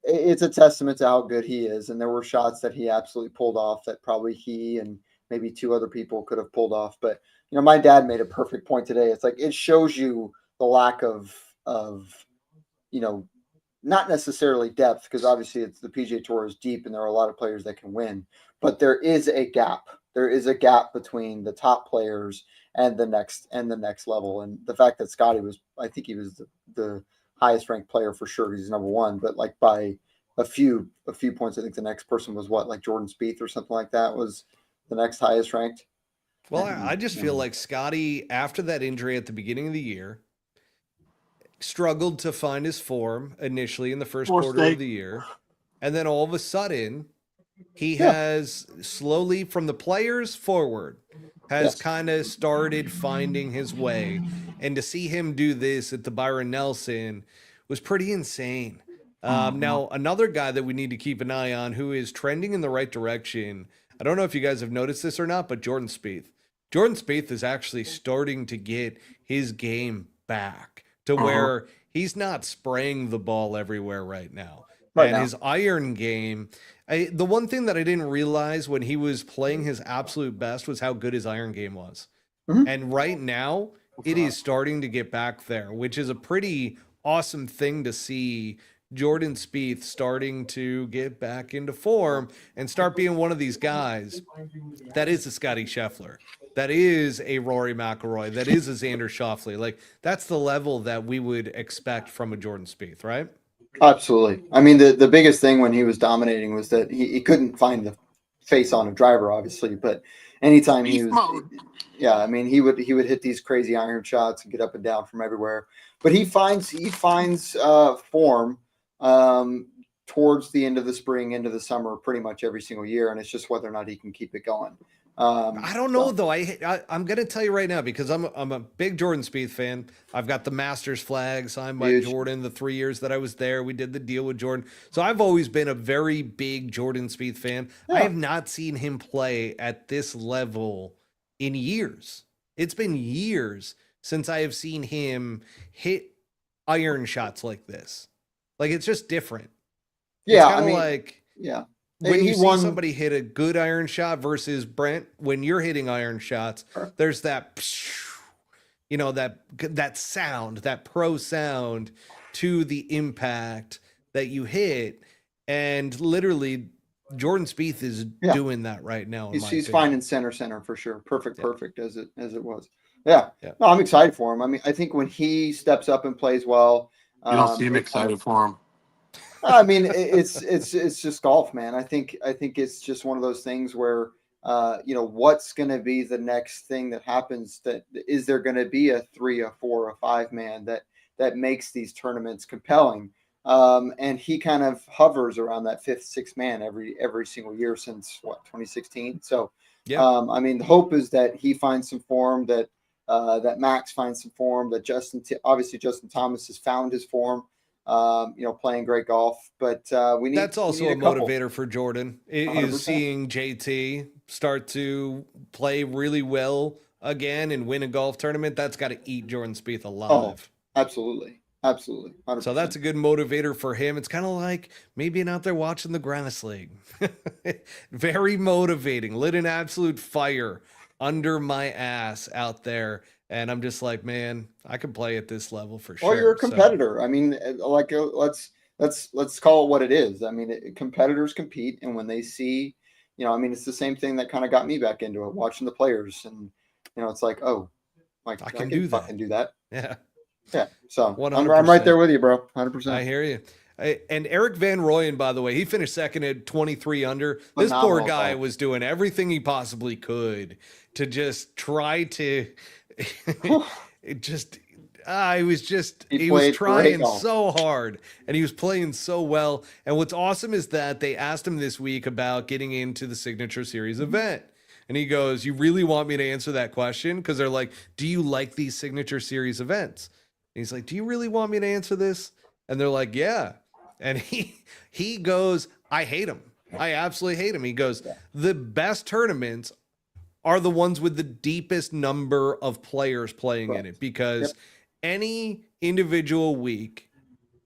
It's a testament to how good he is, and there were shots that he absolutely pulled off that probably he and maybe 2 other people could have pulled off. But my dad made a perfect point today. It's like, it shows you the lack of not necessarily depth, because obviously it's the PGA Tour is deep and there are a lot of players that can win, but there is a gap. There is a gap between the top players and the next level. And the fact that Scotty I think he was the highest ranked player for sure, because he's number 1, but like by a few points. I think the next person was like Jordan Spieth or something like that was the next highest ranked. Well, I just feel like Scotty, after that injury at the beginning of the year, struggled to find his form initially in the first quarter of the year. And then all of a sudden, he has slowly, from the players forward, has kind of started finding his way. And to see him do this at the Byron Nelson was pretty insane. Now, another guy that we need to keep an eye on who is trending in the right direction, I don't know if you guys have noticed this or not, but Jordan Spieth. Jordan Spieth is actually starting to get his game back to where he's not spraying the ball everywhere right now. His iron game, the one thing that I didn't realize when he was playing his absolute best was how good his iron game was. And right now, it is starting to get back there, which is a pretty awesome thing to see. Jordan Spieth starting to get back into form and start being one of these guys that is a Scotty Scheffler, that is a Rory McIlroy, that is a Xander Schauffele. Like, that's the level that we would expect from a Jordan Spieth, right? Absolutely. I mean, the biggest thing when he was dominating was that he couldn't find the face on a driver, obviously, but anytime he was, I mean, he would hit these crazy iron shots and get up and down from everywhere. But he finds form towards the end of the spring, into the summer, pretty much every single year, and it's just whether or not he can keep it going. I don't know though. I'm gonna tell you right now, because I'm a big Jordan Spieth fan. I've got the Masters flag signed by Jordan. The 3 years that I was there, we did the deal with Jordan. So I've always been a very big Jordan Spieth fan. I have not seen him play at this level in years. It's been years since I have seen him hit iron shots like this. Like, it's just different. Yeah, it's kind of like when you see somebody hit a good iron shot versus Brent, when you're hitting iron shots, there's that, that sound, that pro sound to the impact that you hit. And literally, Jordan Spieth is doing that right now. He's finding center for sure. Perfect as it was. Yeah. No, I'm excited for him. I mean, I think when he steps up and plays well, you don't seem excited for him. I mean, it's just golf, man. I think it's just one of those things where, what's going to be the next thing that happens? That is there going to be a 3, a 4, a 5 man that makes these tournaments compelling? And he kind of hovers around that fifth, sixth man every single year since 2016. So, Yeah. I mean, the hope is that he finds some form, that Max finds some form, that obviously Justin Thomas has found his form, playing great golf. But that's also a motivator for Jordan is 100%. seeing JT start to play really well again and win a golf tournament. That's got to eat Jordan Spieth alive. Oh, absolutely. Absolutely. 100%. So that's a good motivator for him. It's kind of like me being out there watching the Granis League. Very motivating. Lit an absolute fire under my ass out there. And I'm just like, man, I can play at this level for sure. Well, you're a competitor. I mean, like, let's call it what it is. I mean, competitors compete, and when they see, I mean, it's the same thing that kind of got me back into it, watching the players, and it's like, oh, like I can do that. Fucking do that. Yeah. Yeah. So 100%. I'm right there with you, bro. 100%. I hear you. And Eric Van Rooyen, by the way, he finished second at 23 under. This Phenomenal poor guy was doing everything he possibly could to just try to he was trying so hard and he was playing so well. And what's awesome is that they asked him this week about getting into the Signature Series event. And he goes, "You really want me to answer that question?" Because they're like, "Do you like these Signature Series events?" And he's like, "Do you really want me to answer this?" And they're like, "Yeah." And he goes, "I hate them. I absolutely hate them." He goes, "The best tournaments are the ones with the deepest number of players playing in it, because any individual week,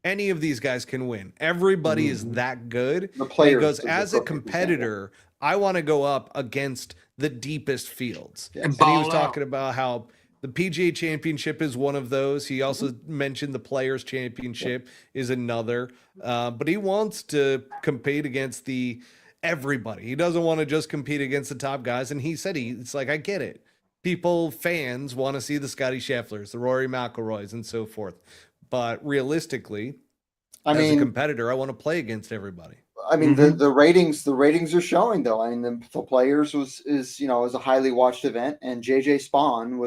any of these guys can win. Everybody is that good." The players, he goes, "As a competitor, I want to go up against the deepest fields." Yes. And he was talking about how the PGA Championship is one of those. He also mentioned the Players Championship is another. But he wants to compete against everybody. He doesn't want to just compete against the top guys. And he said it's like, I get it. Fans want to see the Scotty Schefflers, the Rory McIlroys, and so forth. But realistically, as a competitor, I want to play against everybody. I mean, the ratings are showing, though. I mean, the Players is a highly watched event, and JJ Spawn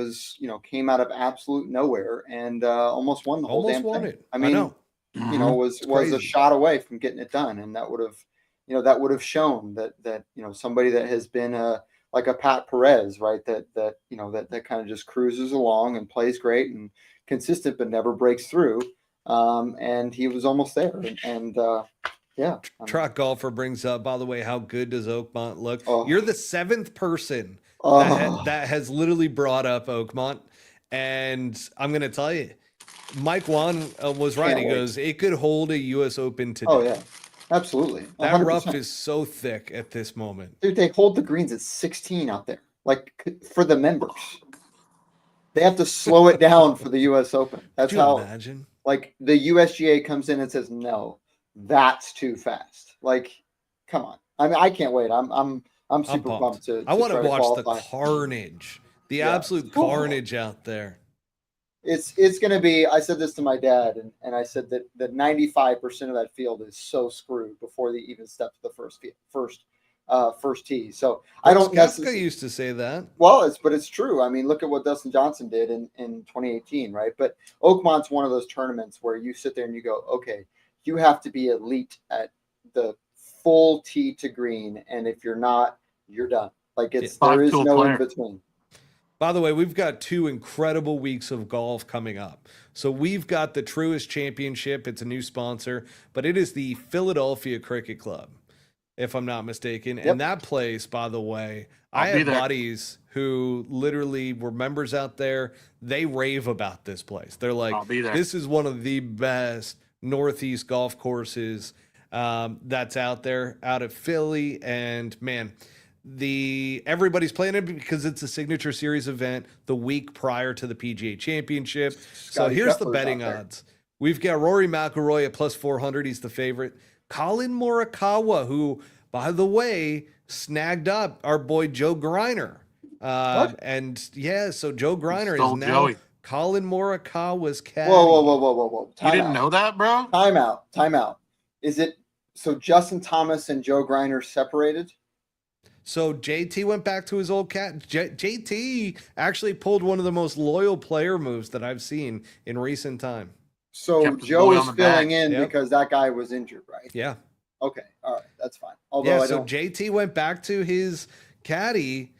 came out of absolute nowhere and almost won the whole damn thing. I mean, was a shot away from getting it done, and that would have shown that somebody that has been like a Pat Perez, right? That kind of just cruises along and plays great and consistent, but never breaks through. And he was almost there, and yeah. Truck Golfer brings up, by the way, how good does Oakmont look? Oh. You're the seventh person that has literally brought up Oakmont. And I'm going to tell you, Mike Wan was right. He goes, it could hold a U.S. Open today. Oh, yeah. Absolutely. 100%. That rough is so thick at this moment. Dude, they hold the greens at 16 out there, like for the members. They have to slow it down for the U.S. Open. That's how. Imagine? Like the USGA comes in and says, no, that's too fast. Like, come on. I mean, I can't wait. I'm super pumped to I want to watch qualify. the carnage, the absolute carnage out there. It's going to be, I said this to my dad, and I said that 95% of that field is so screwed before they even step to the first tee. So I don't necessarily used to say that. Well, but it's true. I mean, look at what Dustin Johnson did in 2018, right? But Oakmont's one of those tournaments where you sit there and you go, okay, you have to be elite at the full tee to green, and if you're not, you're done. Like there is no in between. By the way, we've got 2 incredible weeks of golf coming up. So we've got the Truist Championship. It's a new sponsor, but it is the Philadelphia Cricket Club, if I'm not mistaken. Yep. And that place, by the way, I have buddies who literally were members out there. They rave about this place. They're like, this is one of the best Northeast golf courses that's out there, out of Philly. And man, everybody's playing it because it's a Signature Series event the week prior to the PGA Championship. So here's the betting odds. We've got Rory McIlroy at plus 400. He's the favorite. Colin Morikawa, who, by the way, snagged up our boy Joe Griner. And yeah, so Joe Griner is now Colin Morikawa's caddy. Whoa. You didn't know that, bro? Time out. Is it so Justin Thomas and Joe Griner separated? So JT went back to his old cat. JT actually pulled one of the most loyal player moves that I've seen in recent time. So Kept his Joe boy is on the filling bag. in Yep. because that guy was injured, right? Yeah. Okay. All right. That's fine. Although Yeah. I So don't. JT went back to his caddy,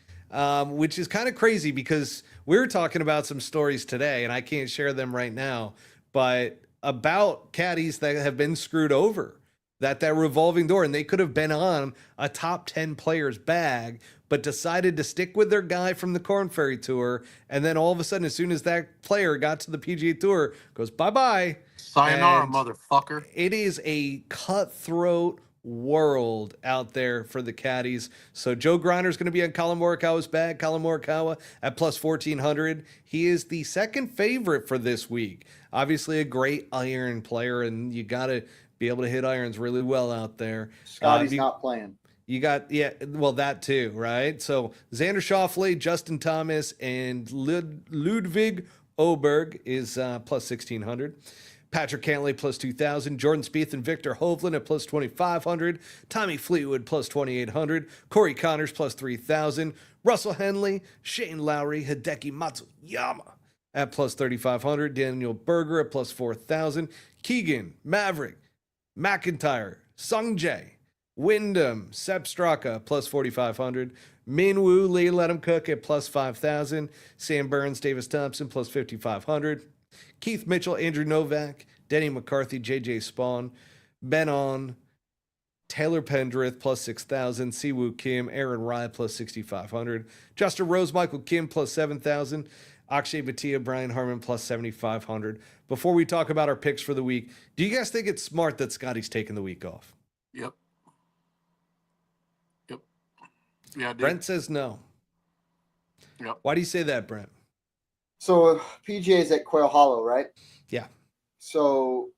which is kind of crazy because we were talking about some stories today, and I can't share them right now, but about caddies that have been screwed over, that revolving door, and they could have been on a top 10 player's bag, but decided to stick with their guy from the Korn Ferry Tour. And then all of a sudden, as soon as that player got to the PGA Tour, goes bye-bye. Sayonara, And motherfucker. it is a cutthroat world out there for the caddies. So Joe Grinder's going to be on Colin Morikawa's bag. Colin Morikawa at plus 1,400. He is the second favorite for this week. Obviously a great iron player, and you got to be able to hit irons really well out there. Scotty's not playing. You got, yeah, well, that too, right? So Xander Schauffele, Justin Thomas, and Ludwig Oberg is plus 1,600. Patrick Cantlay plus 2,000. Jordan Spieth and Victor Hovland at plus 2,500. Tommy Fleetwood plus 2,800. Corey Connors plus 3,000. Russell Henley, Shane Lowry, Hideki Matsuyama at plus 3,500. Daniel Berger at plus 4,000. Keegan, Maverick, McIntyre, Sungjae, Wyndham, Sepp Straka plus 4,500. Minwoo, Lee Ledham Cook at plus 5,000. Sam Burns, Davis Thompson plus 5,500. Keith Mitchell, Andrew Novak, Denny McCarthy, JJ Spawn, Ben On, Taylor Pendrith plus 6,000. Siwoo Kim, Aaron Rai plus 6,500. Justin Rose, Michael Kim plus 7,000. Akshay Bhatia, Brian Harmon plus 7,500. Before we talk about our picks for the week, do you guys think it's smart that Scotty's taking the week off? Yep. Yeah, I do. Brent says no. Yep. Why do you say that, Brent? So PGA's at Quail Hollow, right? Yeah. So,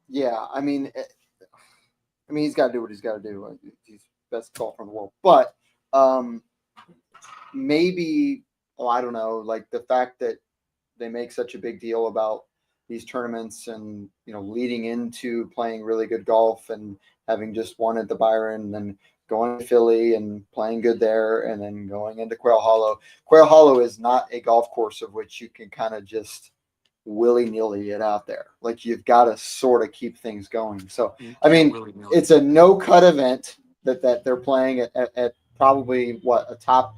yeah, I mean, he's got to do what he's got to do. He's best golfer in the world. But maybe, I don't know, like the fact that they make such a big deal about these tournaments and, leading into playing really good golf and having just won at the Byron and then going to Philly and playing good there and then going into Quail Hollow. Quail Hollow is not a golf course of which you can kind of just willy-nilly it out there. Like you've got to sort of keep things going. So, I mean, it's a no-cut event that they're playing at probably a top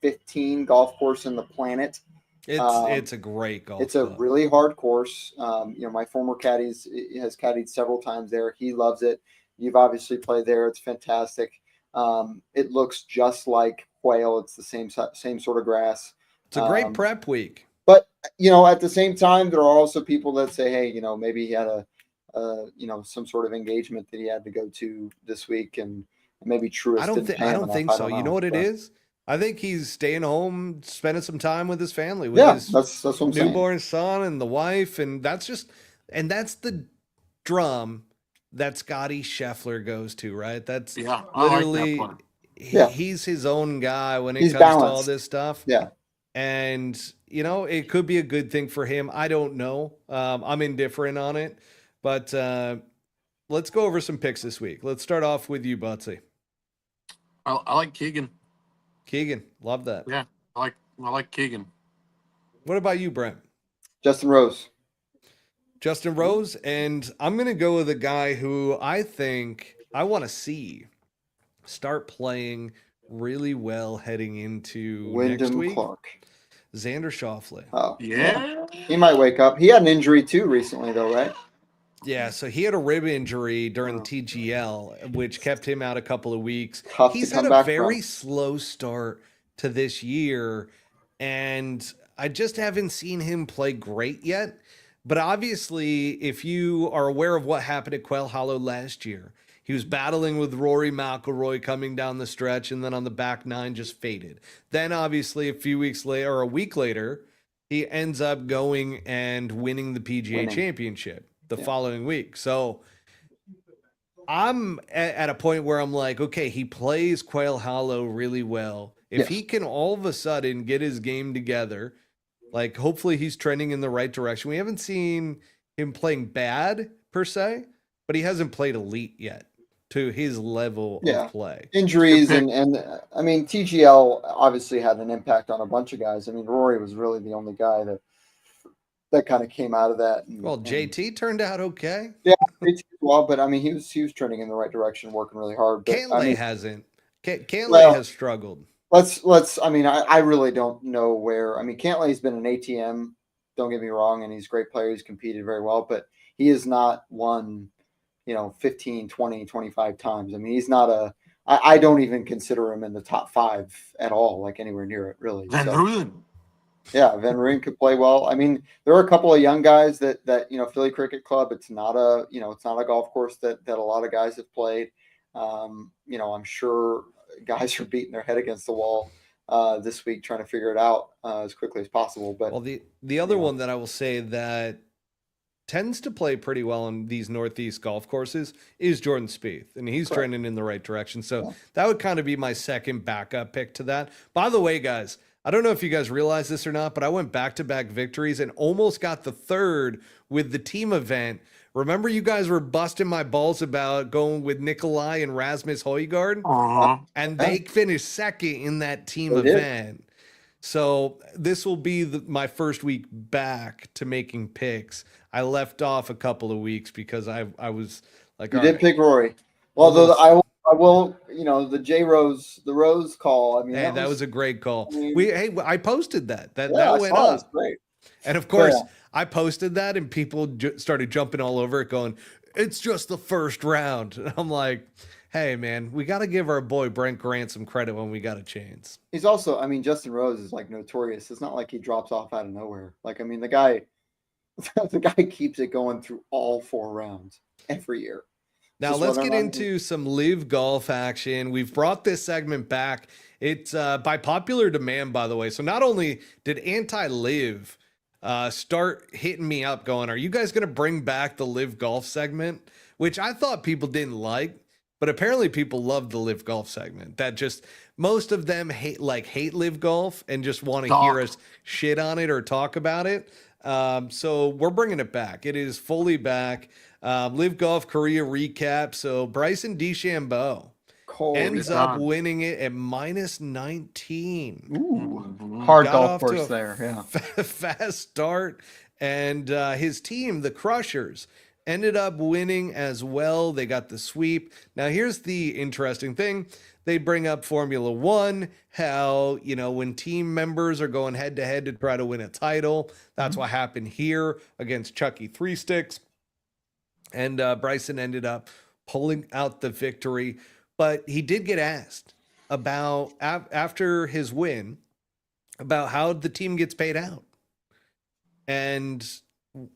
15 golf course in the planet. It's a great golf. It's a really hard course. My former caddy has caddied several times there. He loves it. You've obviously played there. It's fantastic. It looks just like Quail. It's the same sort of grass. It's a great prep week. But at the same time, there are also people that say, hey, maybe he had some sort of engagement that he had to go to this week, and maybe Truist. I don't think so. You know what it is? I think he's staying home, spending some time with his family, with his that's what I'm newborn saying. son and the wife, and that's the drum that Scotty Scheffler goes to, right? That's literally he's his own guy when it comes to all this stuff. Yeah. And it could be a good thing for him. I don't know. I'm indifferent on it, but let's go over some picks this week. Let's start off with you, Buttsy. I like Keegan. Keegan, love that. Yeah, I like Keegan. What about you, Brent? Justin Rose. Justin Rose, and I'm going to go with a guy who I think I want to see start playing really well heading into next week. Clark. Xander Schauffele. Oh, yeah. He might wake up. He had an injury too recently, though, right? Yeah, so he had a rib injury during TGL, which kept him out a couple of weeks. He's had a very slow start to this year, and I just haven't seen him play great yet. But obviously, if you are aware of what happened at Quail Hollow last year, he was battling with Rory McIlroy coming down the stretch, and then on the back nine just faded. Then obviously a week later, he ends up going and winning the PGA Championship the following week. So I'm at a point where I'm like, okay, he plays Quail Hollow really well. If he can all of a sudden get his game together, like hopefully he's trending in the right direction. We haven't seen him playing bad per se, but he hasn't played elite yet to his level of play. Injuries and I mean, TGL obviously had an impact on a bunch of guys. I mean, Rory was really the only guy that that kind of came out of that. Well, JT turned out okay. Yeah, well, but I mean, he was trending in the right direction, working really hard. But Cantlay I mean, hasn't. Cantlay well, has struggled. let's. I mean, I really don't know where. I mean, Cantlay's been an ATM. Don't get me wrong, and he's a great player. He's competed very well, but he has not won, 15, 20, 25 times. I mean, he's not a. I don't even consider him in the top 5 at all, like anywhere near it, really. Van So, Ruyen. yeah, Van Ryn could play well. I mean, there are a couple of young guys that Philly Cricket Club. It's not a golf course that a lot of guys have played. I'm sure guys are beating their head against the wall this week trying to figure it out as quickly as possible. But well, the other one that I will say that tends to play pretty well on these Northeast golf courses is Jordan Spieth, and he's trending in the right direction. So that would kind of be my second backup pick to that. By the way, guys, I don't know if you guys realize this or not, but I went back-to-back victories and almost got the third with the team event. Remember you guys were busting my balls about going with Nikolai and Rasmus Højgaard? And they finished second in that team event. So this will be my first week back to making picks. I left off a couple of weeks because I was like, you did pick Rory. Well, though I will, the the Rose call. I mean, hey, that was a great call. I mean, I posted that went up. It great. And of course, I posted that, and people started jumping all over it, going, "It's just the first round." And I'm like, "Hey, man, we got to give our boy Brent Grant some credit when we got a chance." He's also, I mean, Justin Rose is like notorious. It's not like he drops off out of nowhere. Like, I mean, the guy keeps it going through all 4 rounds every year. Now let's get into some LIV golf action. We've brought this segment back. It's by popular demand, by the way. So not only did Anti-LIV start hitting me up going, "Are you guys going to bring back the LIV golf segment?" Which I thought people didn't like, but apparently people love the LIV golf segment. That just most of them hate LIV golf and just want to hear us shit on it or talk about it. So we're bringing it back. It is fully back. LIV Golf Korea recap. So Bryson DeChambeau ends up winning it at -19. Ooh, hard golf course there. Yeah, fast start, and his team, the Crushers, ended up winning as well. They got the sweep. Now here's the interesting thing. They bring up Formula One, how, when team members are going head to head to try to win a title. That's what happened here against Chucky Three Sticks. And Bryson ended up pulling out the victory. But he did get asked about, after his win, about how the team gets paid out. And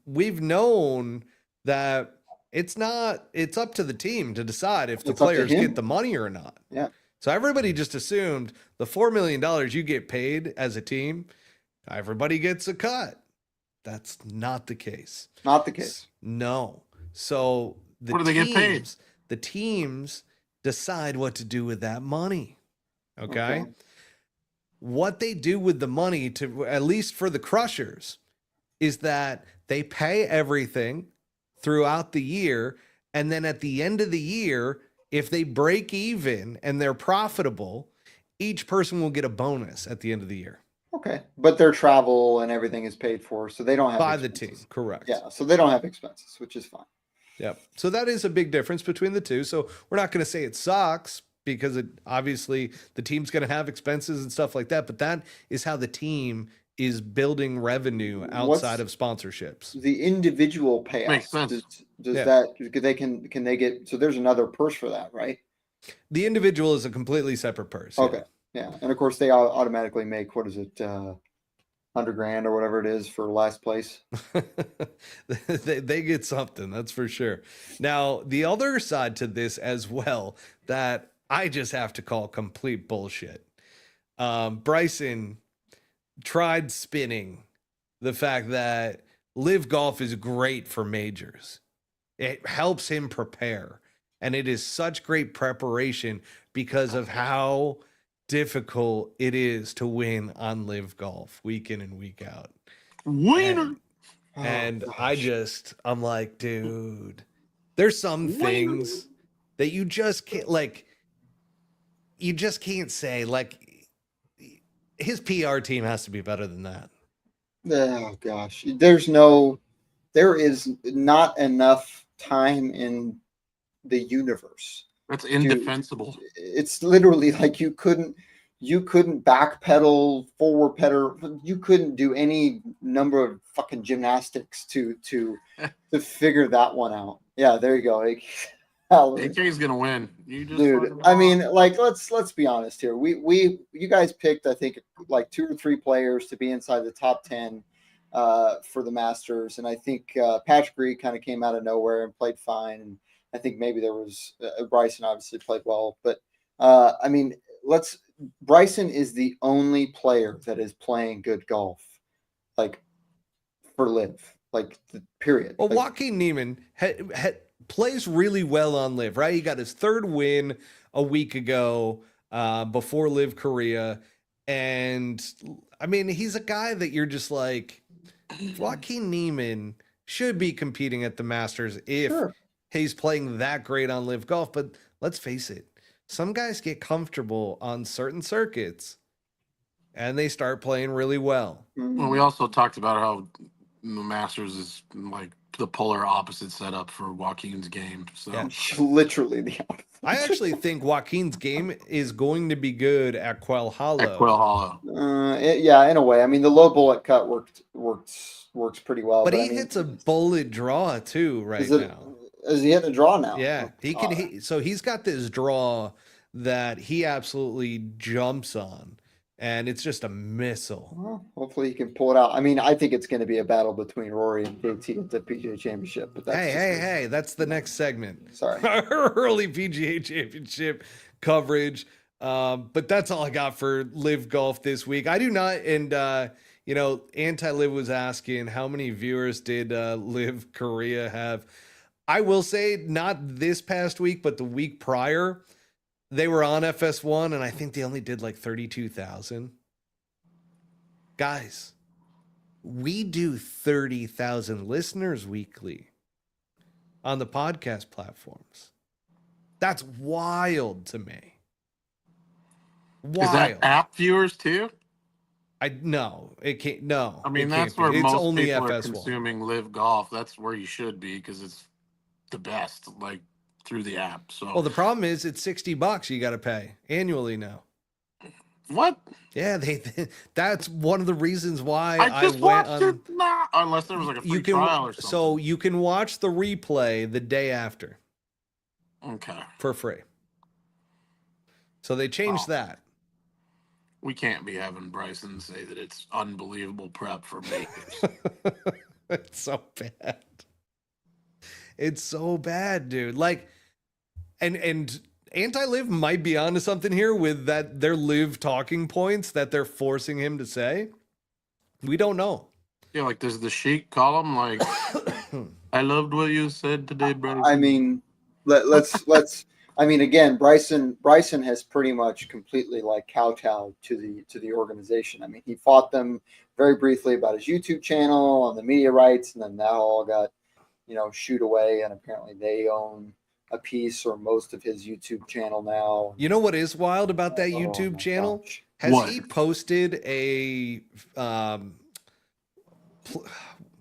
we've known that it's up to the team to decide if the players get the money or not. Yeah. So everybody just assumed the $4 million you get paid as a team, everybody gets a cut. That's not the case. Not the case. No. So what do they get paid? The teams decide what to do with that money. Okay. What they do with the money, to at least for the Crushers, is that they pay everything throughout the year, and then at the end of the year, if they break even and they're profitable, each person will get a bonus at the end of the year. Okay. But their travel and everything is paid for, so they don't have by expenses. The team. Correct. Yeah. So they don't have expenses, which is fine. Yep. So that is a big difference between the two. So we're not going to say it sucks, because obviously the team's going to have expenses and stuff like that, but that is how the team is building revenue outside of sponsorships. The individual payouts. Makes sense. Does that can they get, so there's another purse for that, right? The individual is a completely separate purse. Okay. Yeah. And of course they automatically make, what is it, $100,000 or whatever it is for last place. they get something, that's for sure. Now, the other side to this as well, that I just have to call complete bullshit. Bryson tried spinning the fact that LIV Golf is great for majors. It helps him prepare, and it is such great preparation because of how difficult it is to win on LIV Golf week in and week out. Winner. And I'm like, dude, there's some things that you just can't, say, like, his PR team has to be better than that. Oh gosh, there is not enough time in the universe. That's indefensible. It's literally like you couldn't backpedal, forward pedal. You couldn't do any number of fucking gymnastics to figure that one out. Yeah, there you go. Like, AK's gonna win. You just dude. I mean, like let's be honest here. You guys picked, I think, like 2 or 3 players to be inside the top 10 for the Masters, and I think Patrick Reed kind of came out of nowhere and played fine. And I think maybe there was Bryson obviously played well, but I mean, Bryson is the only player that is playing good golf, like for LIV, like the period. Well, like, Joaquin Niemann plays really well on LIV, right? He got his 3rd win a week ago before LIV Korea. And I mean, he's a guy that you're just like, Joaquin Niemann should be competing at the Masters if he's playing that great on LIV Golf. But let's face it, some guys get comfortable on certain circuits and they start playing really well. Well, we also talked about how the Masters is like the polar opposite setup for Joaquin's game. So literally the opposite. I actually think Joaquin's game is going to be good at Quail Hollow. At Quail Hollow. Yeah, in a way. I mean, the low bullet cut works pretty well. But he I mean, hits a bullet draw too now. Is he hitting a draw now? Yeah, he can. So he's got this draw that he absolutely jumps on, and it's just a missile. Well, hopefully he can pull it out. I mean, I think it's going to be a battle between Rory and JT at the PGA Championship. But that's hey, that's the next segment. Sorry, early PGA Championship coverage. But that's all I got for LIV Golf this week. I do not, and Anti-LIV was asking how many viewers did LIV Korea have. I will say not this past week, but the week prior, they were on FS1, and I think they only did like 32,000. Guys, we do 30,000 listeners weekly on the podcast platforms. That's wild to me. Wild. Is that app viewers too? No, it can't. No, I mean that's where most people are consuming LIV Golf. That's where you should be because it's the best, like through the app. So well, the problem is it's $60 you got to pay annually now. What? Yeah, that's one of the reasons why I went on it. Nah, unless there was like a free trial or something. So you can watch the replay the day after. Okay. For free. So they changed that. We can't be having Bryson say that it's unbelievable prep for makers. It's so bad. It's so bad, dude. Like, and Anti-LIV might be onto something here with that their LIV talking points that they're forcing him to say. We don't know. Yeah, like does the Sheik call him like, I loved what you said today, Bryson? I mean, let's. I mean, again, Bryson has pretty much completely like kowtowed to the organization. I mean, he fought them very briefly about his YouTube channel on the media rights, and then that all got shooed away, and apparently they own a piece or most of his YouTube channel now. You know what is wild about that YouTube channel? Gosh. Has he posted a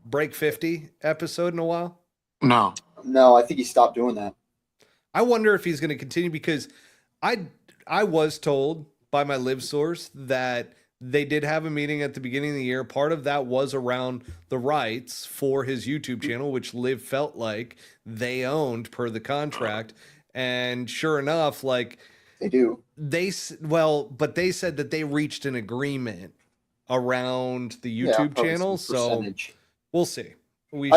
Break 50 episode in a while? No, I think he stopped doing that. I wonder if he's going to continue because I was told by my LIV source that they did have a meeting at the beginning of the year. Part of that was around the rights for his YouTube channel, which LIV felt like they owned per the contract. And sure enough, like they do. But they said that they reached an agreement around the YouTube channel. So we'll see. His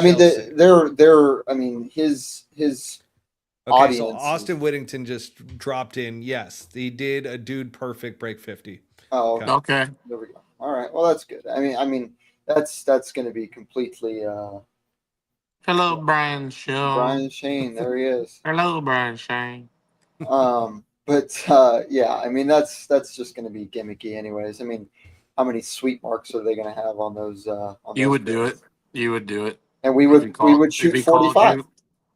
okay, audience. So Austin Whittington just dropped in. Yes, he did a dude perfect break 50. Oh, okay. There we go. All right. Well, that's good. I mean, that's going to be completely. Hello, Brian Show. Brian Shane, there he is. Hello, Brian Shane. Yeah, I mean that's just going to be gimmicky, anyways. I mean, how many sweet marks are they going to have on those? You would do it. You would do it. And we would shoot 45.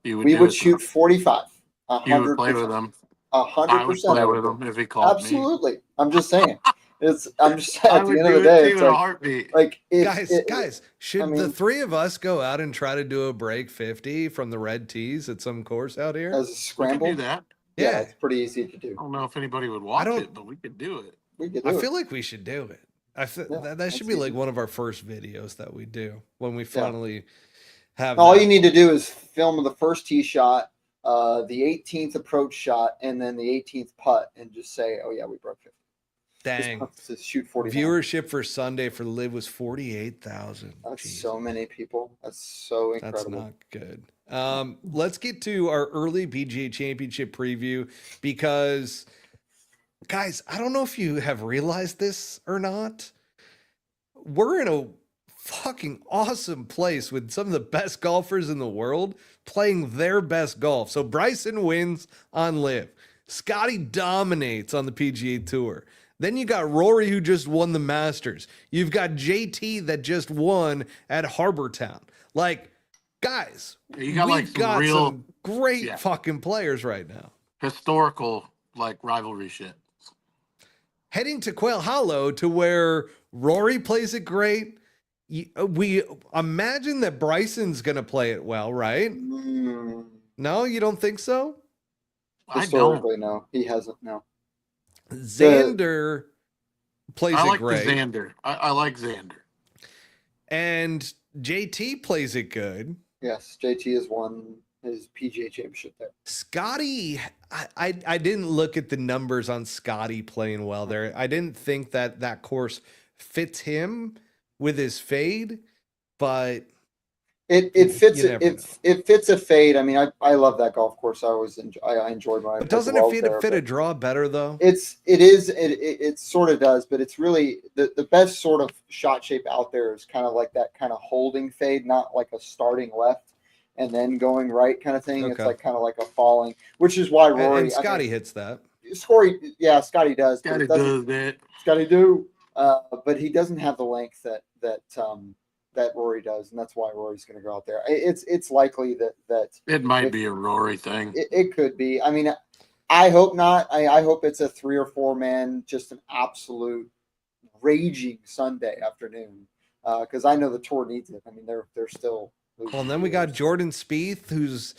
We would shoot 45. 100%. You would play with them. 100%. I would play with him if he called me. Absolutely. I'm just saying. I'm just I at the would end of do the day, it too it's in a like, heartbeat. Guys, should I mean, the three of us go out and try to do a break 50 from the red tees at some course out here? as a We could scramble, do that. yeah, it's pretty easy to do. I don't know if anybody would watch don't- it, but we could do it. We could I do it. feel like we should do it. Yeah, that should be that's like easy. one of our first videos that we do when we finally have. All that. you need to do is film the first tee shot, the 18th approach shot, and then the 18th putt, and just say, "Oh yeah, we broke 50." Dang. Just shoot 40. Viewership for Sunday for LIV was 48,000. That's so many people. That's so incredible. That's not good. Let's get to our early PGA Championship preview because, guys, I don't know if you have realized this or not. We're in a fucking awesome place with some of the best golfers in the world playing their best golf. So Bryson wins on LIV. Scotty dominates on the PGA Tour. Then you got Rory, who just won the Masters. You've got JT that just won at Harbortown. Like, guys, You got like we've got real some great fucking players right now. historical like rivalry shit. Heading to Quail Hollow to where Rory plays it great. We imagine that Bryson's going to play it well, right? No, you don't think so? Historically, no, he hasn't. No. Xander plays I it like great. the Xander. I like Xander. And JT plays it good. Yes, JT has won his PGA Championship there. Scotty, I didn't look at the numbers on Scotty playing well there. I didn't think that course fits him with his fade, but it fits it fits a fade. I mean, I love that golf course. I enjoyed my. But doesn't it fit a draw better though? It sort of does, but it's really the best sort of shot shape out there is kind of like that kind of holding fade, not like a starting left and then going right kind of thing. Okay. It's like kind of like a falling, which is why Rory and Scotty hits that. Scotty does. Scotty but it does doesn't- that. Scotty do, but he doesn't have the length that Rory does, and that's why Rory's going to go out there. It's likely that It might be a Rory thing. it could be. I mean, I hope not. I hope it's a 3 or 4 man, just an absolute raging Sunday afternoon, because I know the tour needs it. I mean, they're still. Well, and then we got Jordan Spieth, who's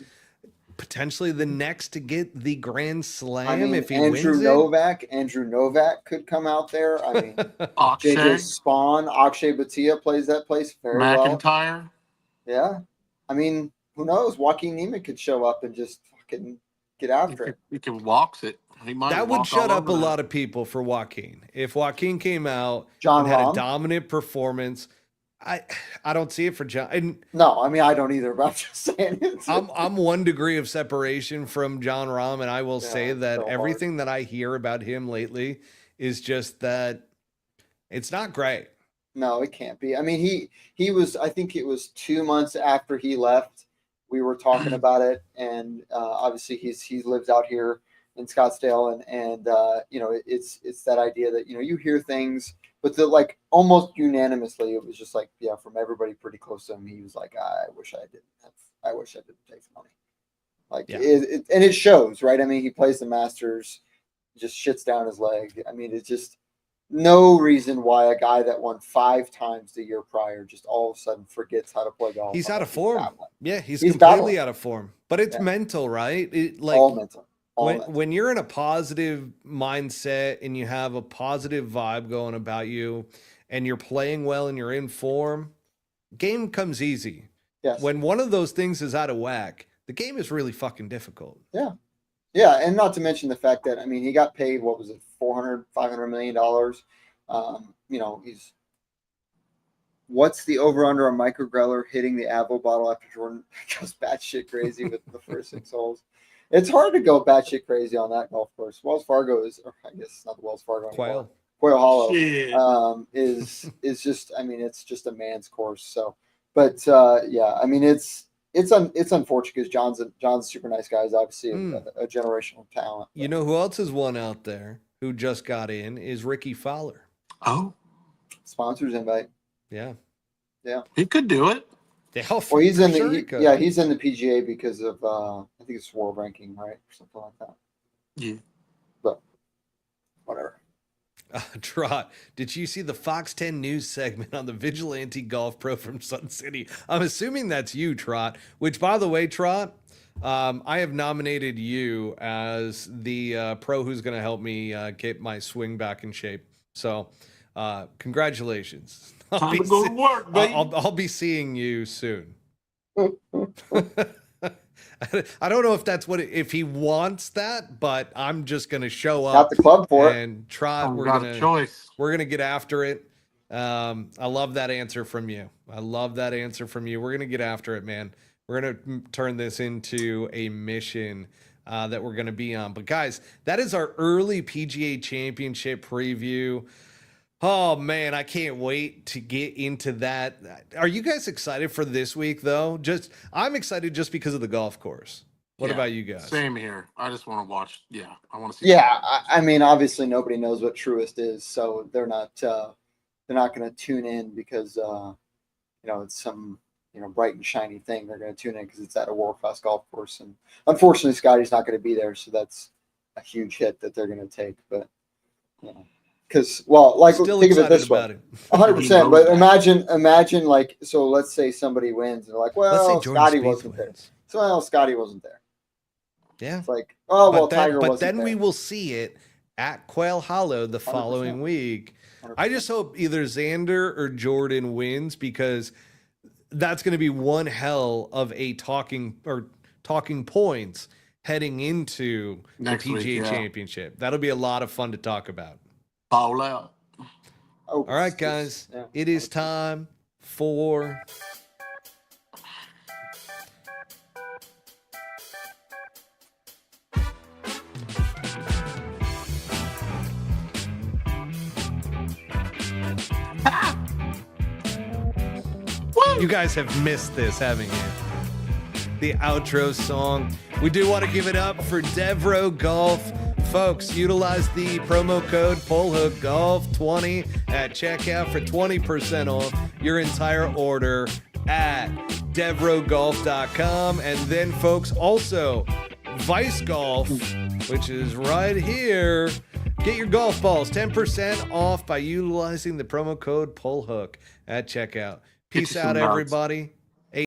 potentially the next to get the Grand Slam. I mean, if he Andrew wins Novak could come out there. I mean, Akshay, JJ Spawn, Akshay Bhatia plays that place very well. McIntyre. Yeah, I mean, who knows? Joaquin Neiman could show up and just fucking get after it. He can walks it. He might. that would walk shut all up a over that. lot of people for Joaquin. If Joaquin came out John and had Rahm? a dominant performance, I don't see it for John. And No, I mean, I don't either. But I'm just saying, I'm 1 degree of separation from John Rahm, and I will say that so hard. everything that I hear about him lately is just that it's not great. No, it can't be. I mean, he was. I think it was 2 months after he left. We were talking about it, and obviously he lives out here in Scottsdale, and you know, it's that idea that, you know, you hear things, but like almost unanimously, it was just like, yeah, from everybody pretty close to him, he was like, I wish I didn't take the money. Like, and it shows, right? I mean, he plays the Masters, just shits down his leg. I mean, it's just no reason why a guy that won 5 times the year prior just all of a sudden forgets how to play golf. He's out of form. battling. Yeah, he's He's completely battling. out of form. But it's mental, right? It, like All mental. All mental. when you're in a positive mindset and you have a positive vibe going about you and you're playing well and you're in form, game comes easy. Yes. When one of those things is out of whack, the game is really fucking difficult. Yeah. Yeah. And not to mention the fact that, I mean, he got paid, what was it, $500 million. You know, what's the over under on Mike Greller hitting the Avo bottle after Jordan goes batshit crazy with the first 6 holes? It's hard to go batshit crazy on that golf course. Wells Fargo is, or I guess not the Wells Fargo anymore. Quail Hollow is just, I mean, it's just a man's course. So, but yeah, I mean, it's unfortunate because John's a super nice guy. He's obviously a generational talent. You know who else is one out there who just got in is Ricky Fowler. Oh, Sponsors invite. Yeah. Yeah. he could do it. Yeah, Well, he's in sure he the could. he's in the PGA because of I think it's world ranking, right, or something like that. Yeah. But whatever. Trot, did you see the Fox 10 News segment on the Vigilante Golf Pro from Sun City? I'm assuming that's you, Trot, which, by the way, Trot, I have nominated you as the pro who's going to help me get my swing back in shape. So congratulations. Time to go to work, baby. I'll be seeing you soon. I don't know if that's if he wants that, but I'm just going to show up. Got the club for it. And Trot, we're gonna get after it. I love that answer from you. We're gonna get after it, man. We're gonna turn this into a mission that we're gonna be on. But guys, that is our early PGA Championship preview. Oh man, I can't wait to get into that. Are you guys excited for this week though? I'm excited just because of the golf course. What about you guys? Same here. I just want to watch. Yeah, I want to see. Yeah, I mean, obviously nobody knows what Truist is, so they're not going to tune in because it's some bright and shiny thing. They're going to tune in because it's at a world-class golf course, and unfortunately Scotty's not going to be there, so that's a huge hit that they're going to take. But because think of it this way, 100%. But imagine like, so let's say somebody wins and they're like, well, Scotty wasn't there. So Scotty wasn't there. Yeah. It's like, Tiger wasn't there. But then we will see it at Quail Hollow the following week. 100%. I just hope either Xander or Jordan wins, because that's going to be one hell of a talking points heading into next the PGA week, Championship. That'll be a lot of fun to talk about. Foul out. All right, guys. It is time for you guys have missed this, haven't you? The outro song. We do want to give it up for Devro Golf. Folks, utilize the promo code POLHOOKGolf20 at checkout for 20% off your entire order at devrogolf.com. And then, folks, also Vice Golf, which is right here. Get your golf balls 10% off by utilizing the promo code POLHOOK at checkout. Peace out, everybody.